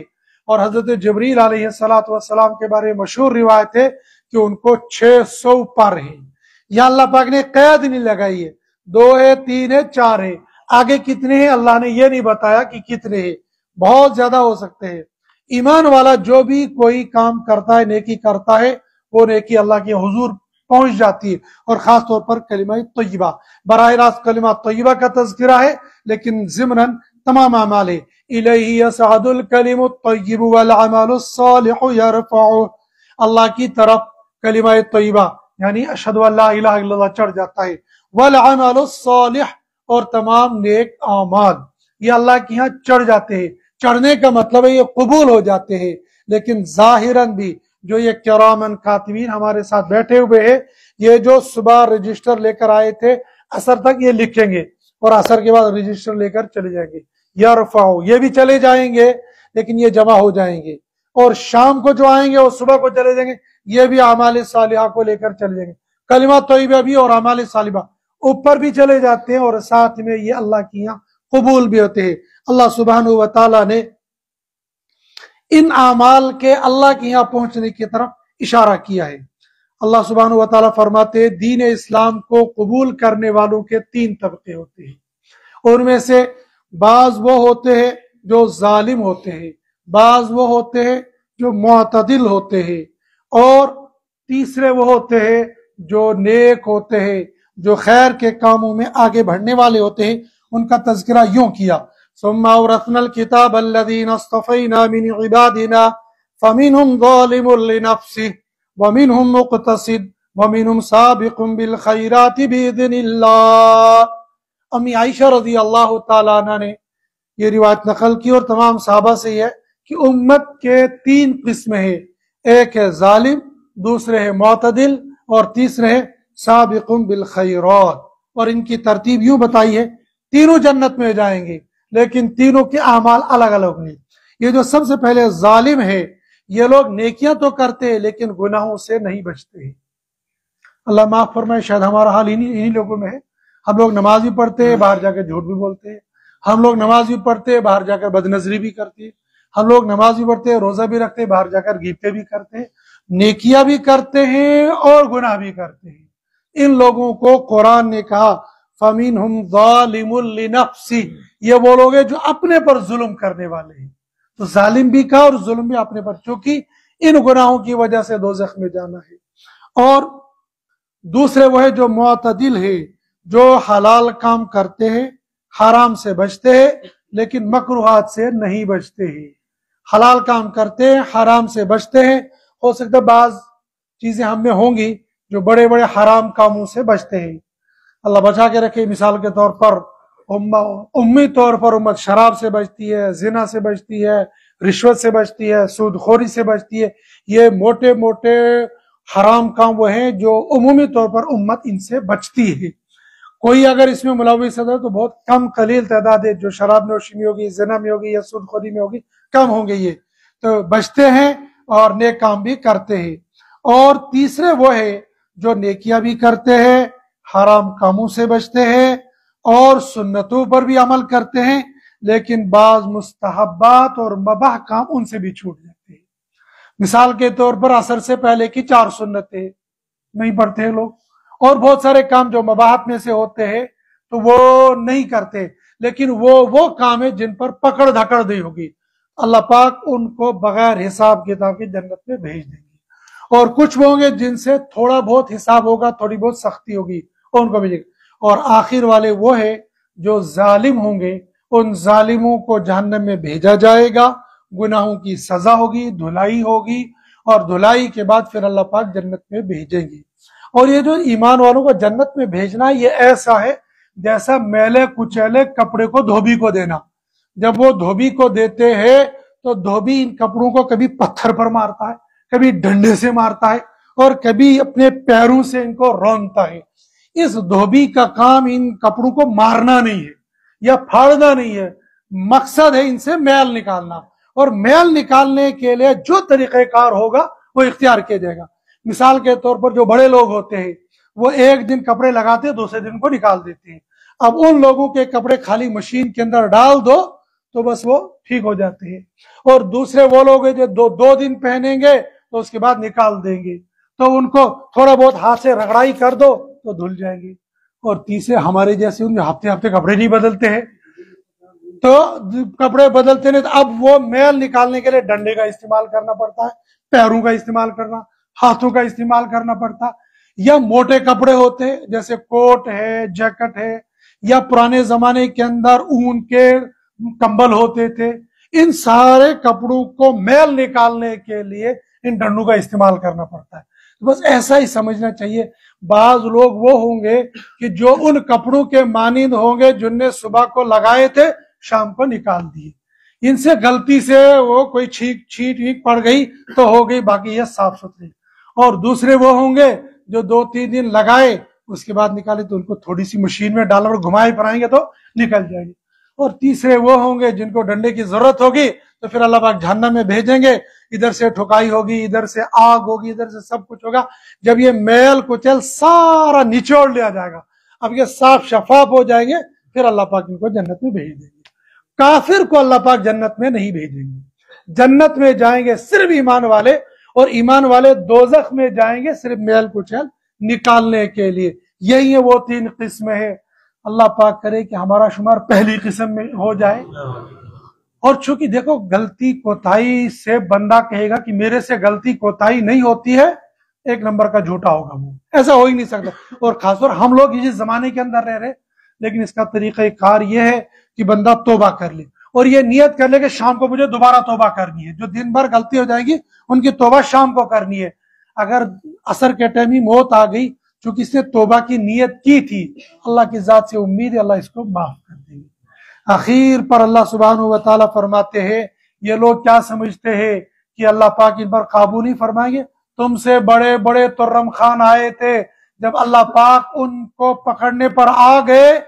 اور حضرت جبریل علیہ السلام کے بارے میں مشہور روایت ہے کہ ان کو 600 پر ہیں۔ یا اللہ پاک نے قید نہیں لگائی ہے، 2 ہے، 3 ہے، 4 ہے، آگے کتنے ہیں اللہ نے یہ نہیں بتایا کہ کتنے ہیں، بہت زیادہ ہو سکتے ہیں۔ ایمان والا جو بھی کوئی کام کرتا ہے، نیکی کرتا ہے، وہ نیکی اللہ کے حضور پہنچ جاتی ہے، اور خاص طور پر کلمہ طیبہ، براہ راست کلمہ طیبہ کا تذکرہ ہے لیکن ضمناً تمام اعمال ہے۔ الیہ یصعد الکلم الطیب والعمل الصالح یرفعہ، اللہ کی طرف کلمہ طیبہ یعنی اشہد ان لا الہ الا اللہ چڑھ جاتا ہے، والعمل الصالح، اور تمام نیک اعمال یہ اللہ کے ہاں چڑھ جاتے ہیں۔ چڑھنے کا مطلب ہے یہ قبول ہو جاتے ہیں، لیکن ظاہراً بھی جو یہ کرامن کاتبین ہمارے ساتھ بیٹھے ہوئے ہیں، یہ جو صبح رجسٹر لے کر آئے تھے عصر تک یہ لکھیں گے، اور عصر کے بعد رجسٹر لے کر چلے جائیں گے، یرفعو، یہ بھی چلے جائیں گے لیکن یہ جمع ہو جائیں گے، اور شام کو جو آئیں گے وہ صبح کو چلے جائیں گے، یہ بھی اعمال صالحہ کو لے کر چلے جائیں گے، کلمہ طیبہ بھی اور اعمال صالحہ اوپر بھی چلے جاتے ہیں، اور ساتھ میں یہ اللہ کی یہاں قبول بھی ہوتے ہیں۔ اللہ سبحانہ و تعالیٰ نے ان اعمال کے اللہ کے یہاں پہنچنے کی طرف اشارہ کیا ہے۔ اللہ سبحانہ و تعالیٰ فرماتے ہیں دین اسلام کو قبول کرنے والوں کے 3 طبقے ہوتے ہیں، ان میں سے بعض وہ ہوتے ہیں جو ظالم ہوتے ہیں، بعض وہ ہوتے ہیں جو معتدل ہوتے ہیں، اور تیسرے وہ ہوتے ہیں جو نیک ہوتے ہیں، جو خیر کے کاموں میں آگے بڑھنے والے ہوتے ہیں۔ ان کا تذکرہ یوں کیا، ثم اورثنا الكتاب الذين اصطفينا من عبادنا فمنهم ظالم لنفسه ومنهم مقتصد ومنهم سابق بالخيرات بإذن الله۔ امی عائشہ رضی اللہ تعالیٰ عنہ نے یہ روایت نقل کی، اور تمام صحابہ سے یہ کہ امت کے 3 قسمیں ہیں، ایک ہے ظالم، دوسرے ہے معتدل، اور تیسرے ہے سابق بالخیرات، اور ان کی ترتیب یوں بتائی ہے، تینوں جنت میں جائیں گے لیکن تینوں کے اعمال الگ الگ ہیں۔ یہ جو سب سے پہلے ظالم ہے، یہ لوگ نیکیاں تو کرتے ہیں لیکن گناہوں سے نہیں بچتے ہیں۔ اللہ معاف فرمائے، شاید ہمارا حال انہی لوگوں میں ہے۔ ہم لوگ نماز بھی پڑھتے ہیں، باہر جا کے جھوٹ بھی بولتے ہیں، ہم لوگ نماز بھی پڑھتے ہیں، باہر جا کر بد نظری بھی کرتے ہیں، ہم لوگ نماز بھی پڑھتے ہیں، روزہ بھی رکھتے ہیں، باہر جا کر غیبتیں بھی کرتے ہیں، نیکیاں بھی کرتے ہیں اور گناہ بھی کرتے ہیں۔ ان لوگوں کو قرآن نے کہا فَمِنْهُمْ ظَالِمٌ لِنَفْسِهِ، یہ وہ لوگ ہیں جو اپنے پر ظلم کرنے والے ہیں۔ تو ظالم بھی کہا اور ظلم بھی اپنے پر، چونکہ ان گناہوں کی وجہ سے دوزخ میں جانا ہے۔ اور دوسرے وہ ہے جو معتدل ہے، جو حلال کام کرتے ہیں، حرام سے بچتے ہیں لیکن مکروہات سے نہیں بچتے ہیں۔ حلال کام کرتے ہیں، حرام سے بچتے ہیں، ہو سکتا ہے بعض چیزیں ہم میں ہوں گی جو بڑے بڑے حرام کاموں سے بچتے ہیں، اللہ بچا کے رکھے۔ مثال کے طور پر امی طور پر امت شراب سے بچتی ہے، زنا سے بچتی ہے، رشوت سے بچتی ہے، سود خوری سے بچتی ہے۔ یہ موٹے موٹے حرام کام وہ ہیں جو عمومی طور پر امت ان سے بچتی ہے. کوئی اگر اس میں ملوث ہے تو بہت کم قلیل تعداد ہے جو شراب نوشی میں ہوگی، زنا میں ہوگی یا سود خوری میں ہوگی، کم ہوں گے یہ تو بچتے ہیں اور نیک کام بھی کرتے ہیں. اور تیسرے وہ ہے جو نیکیاں بھی کرتے ہیں، حرام کاموں سے بچتے ہیں اور سنتوں پر بھی عمل کرتے ہیں، لیکن بعض مستحبات اور مباح کام ان سے بھی چھوٹ جاتے ہیں. مثال کے طور پر عصر سے پہلے کی 4 سنتیں نہیں پڑھتے ہیں لوگ، اور بہت سارے کام جو مباحات میں سے ہوتے ہیں تو وہ نہیں کرتے، لیکن وہ کام ہے جن پر پکڑ دھکڑ دی ہوگی، اللہ پاک ان کو بغیر حساب کتاب کی جنت میں بھیج دیں گے. اور کچھ وہ ہوں گے جن سے تھوڑا بہت حساب ہوگا، تھوڑی بہت سختی ہوگی، ان کو بھیجے گا. اور آخر والے وہ ہے جو ظالم ہوں گے، ان ظالموں کو جہنم میں بھیجا جائے گا، گناہوں کی سزا ہوگی، دھلائی ہوگی، اور دھلائی کے بعد پھر اللہ پاک جنت میں بھیجیں گے. اور یہ جو ایمان والوں کو جنت میں بھیجنا یہ ایسا ہے جیسا میلے کچیلے کپڑے کو دھوبی کو دینا. جب وہ دھوبی کو دیتے ہیں تو دھوبی ان کپڑوں کو کبھی پتھر پر مارتا ہے، کبھی ڈنڈے سے مارتا ہے، اور کبھی اپنے پیروں سے ان کو رونتا ہے. اس دھوبی کا کام ان کپڑوں کو مارنا نہیں ہے یا پھاڑنا نہیں ہے، مقصد ہے ان سے میل نکالنا، اور میل نکالنے کے لیے جو طریقہ کار ہوگا وہ اختیار کیا جائے گا. مثال کے طور پر جو بڑے لوگ ہوتے ہیں وہ ایک دن کپڑے لگاتے ہیں، دوسرے دن کو نکال دیتے ہیں. اب ان لوگوں کے کپڑے خالی مشین کے اندر ڈال دو تو بس وہ ٹھیک ہو جاتے ہیں، اور دوسرے وہ لوگ ہیں جو 2 دن پہنیں گے تو اس کے بعد نکال دیں گے، تو ان کو تھوڑا بہت ہاتھ سے رگڑائی کر دو تو دھل جائیں گے. اور تیسرے ہمارے جیسے ان ہفتے ہفتے کپڑے نہیں بدلتے ہیں، تو کپڑے بدلتے نہیں، تو اب وہ میل نکالنے کے لیے ڈنڈے کا استعمال کرنا پڑتا ہے، پیروں کا استعمال کرنا، ہاتھوں کا استعمال کرنا پڑتا. یا موٹے کپڑے ہوتے ہیں جیسے کوٹ ہے، جیکٹ ہے، یا پرانے زمانے کے اندر اون کے کمبل ہوتے تھے، ان سارے کپڑوں کو میل نکالنے کے لیے ان ڈنڈوں کا استعمال کرنا پڑتا ہے. بس ایسا ہی سمجھنا چاہیے. بعض لوگ وہ ہوں گے کہ جو ان کپڑوں کے مانند ہوں گے جن نے صبح کو لگائے تھے شام کو نکال دیے، ان سے غلطی سے وہ کوئی چھینٹ وینٹ پڑ گئی تو ہو گئی، باقی یہ صاف ستھرے. اور دوسرے وہ ہوں گے جو 2-3 دن لگائے اس کے بعد نکالے تو ان کو تھوڑی سی مشین میں ڈال کر گھمائے پھرائیں گے تو نکل جائے گی. اور تیسرے وہ ہوں گے جن کو ڈنڈے کی ضرورت ہوگی تو پھر اللہ پاک جہنم میں بھیجیں گے، ادھر سے ٹھکائی ہوگی، ادھر سے آگ ہوگی، ادھر سے سب کچھ ہوگا. جب یہ میل کچل سارا نچوڑ لیا جائے گا، اب یہ صاف شفاف ہو جائیں گے، پھر اللہ پاک ان کو جنت میں بھیج دیں گے. کافر کو اللہ پاک جنت میں نہیں بھیجیں گے، جنت میں جائیں گے صرف ایمان والے، اور ایمان والے دوزخ میں جائیں گے صرف میل کچل نکالنے کے لیے. یہی ہے وہ 3 قسمیں ہیں. اللہ پاک کرے کہ ہمارا شمار پہلی قسم میں ہو جائے. اور چونکہ دیکھو غلطی کوتاہی سے بندہ کہے گا کہ میرے سے غلطی کوتاہی نہیں ہوتی ہے، 1 نمبر کا جھوٹا ہوگا، وہ ایسا ہو ہی نہیں سکتا. اور خاص طور ہم لوگ اس زمانے کے اندر رہ رہے، لیکن اس کا طریقہ کار یہ ہے کہ بندہ توبہ کر لے اور یہ نیت کر لے کہ شام کو مجھے دوبارہ توبہ کرنی ہے. جو دن بھر غلطی ہو جائے گی ان کی توبہ شام کو کرنی ہے. اگر عصر کے ٹائم ہی موت آ گئی، چونکہ اس نے توبہ کی نیت کی تھی، اللہ کی ذات سے امید ہے اللہ اس کو معاف کر دیں گے. اخیر پر اللہ سبحانہ و تعالیٰ فرماتے ہیں یہ لوگ کیا سمجھتے ہیں کہ اللہ پاک ان پر قابو نہیں فرمائیں گے؟ تم سے بڑے بڑے ترم خان آئے تھے، جب اللہ پاک ان کو پکڑنے پر آ گئے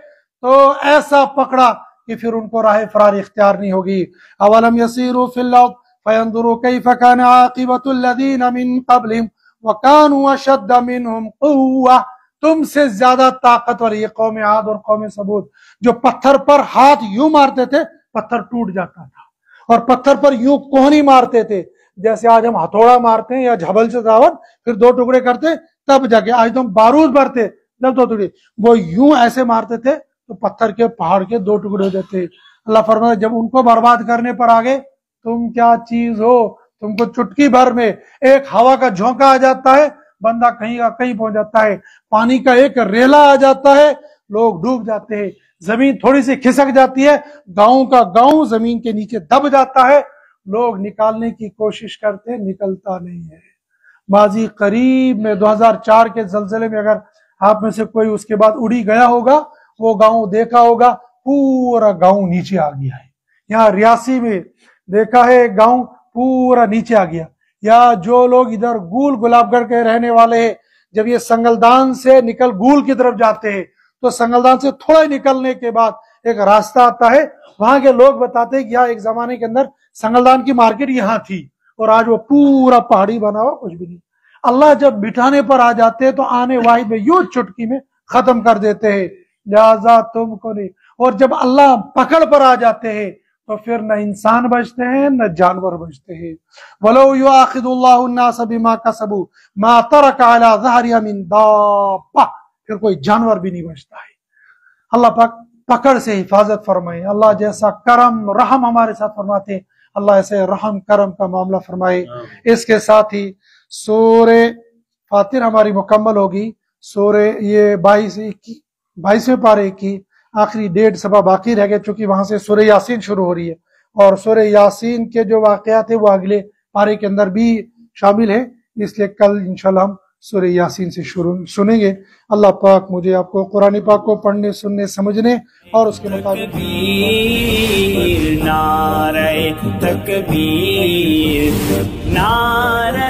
تو ایسا پکڑا کہ پھر ان کو راہ فرار اختیار نہیں ہوگی. اولم یسیروا فی الارض فینظروا کیف کان عاقبۃ الذین من قبلہم وکانوا اشد منہم قوۃ. تم سے زیادہ طاقتور یہ قوم عاد اور قوم ثمود، جو پتھر پر ہاتھ یوں مارتے تھے پتھر ٹوٹ جاتا تھا، اور پتھر پر یوں کوہنی مارتے تھے جیسے آج ہم ہتھوڑا مارتے ہیں یا جھبل سے دعوت پھر 2 ٹکڑے کرتے تب جا کے، آج تو ہم بارود بھرتے جب 2 ٹکڑے، وہ یوں ایسے مارتے تھے تو پتھر کے پہاڑ کے 2 ٹکڑے ہو جاتے. اللہ فرماتا جب ان کو برباد کرنے پر آگے تم کیا چیز ہو، تم کو چٹکی بھر میں ایک ہوا کا جھونکا آ جاتا ہے، بندہ کہیں کا کہیں پہنچ جاتا ہے، پانی کا ایک ریلا آ جاتا ہے، لوگ ڈوب جاتے ہیں، زمین تھوڑی سی کھسک جاتی ہے، گاؤں کا گاؤں زمین کے نیچے دب جاتا ہے، لوگ نکالنے کی کوشش کرتے نکلتا نہیں ہے. ماضی قریب میں 2004 کے زلزلے میں اگر آپ میں سے کوئی اس کے بعد اڑی گیا ہوگا، وہ گاؤں دیکھا ہوگا پورا گاؤں نیچے آ گیا ہے. یہاں ریاسی میں دیکھا ہے گاؤں پورا نیچے آ گیا. یا جو لوگ ادھر گول گلاب گڑھ کے رہنے والے ہیں، جب یہ سنگلدان سے نکل گول کی طرف جاتے ہیں تو سنگلدان سے تھوڑا نکلنے کے بعد ایک راستہ آتا ہے، وہاں کے لوگ بتاتے ہیں کہ یہاں ایک زمانے کے اندر سنگلدان کی مارکیٹ یہاں تھی اور آج وہ پورا پہاڑی بنا ہوا کچھ بھی نہیں۔ اللہ جب بٹھانے پر آ جاتے ہیں تو آنے واحد میں یوں چٹکی میں ختم کر دیتے ہیں، لہذا تم کو نہیں۔ اور جب اللہ پکڑ پر آ جاتے ہیں تو پھر نہ انسان بچتے ہیں نہ جانور بچتے ہیں۔ وَلَوْ يُؤَاخِذُ اللَّهُ النَّاسَ بِمَا كَسَبُوا مَا تَرَكَ عَلَى ظَهْرِهَا مِن دَابَّةٍ، پھر کوئی جانور بھی نہیں بچتا ہے۔ اللہ پاک پکڑ سے حفاظت فرمائے، اللہ جیسا کرم رحم ہمارے ساتھ فرماتے ہیں، اللہ ایسے رحم کرم کا معاملہ فرمائے۔ اس کے ساتھ ہی سورہ فاتر ہماری مکمل ہوگی۔ سورہ یہ 22ویں پارے کی آخری 1.5 صفحہ باقی رہ گئے، چونکہ وہاں سے سورہ یاسین شروع ہو رہی ہے، اور سورہ یاسین کے جو واقعات ہیں وہ اگلے پارے کے اندر بھی شامل ہیں، اس لیے کل انشاءاللہ ہم سورہ یاسین سے شروع سنیں گے۔ اللہ پاک مجھے آپ کو قرآن پاک کو پڑھنے سننے سمجھنے اور اس کے مطابق تکبیر، نعرہ تکبیر، نعرہ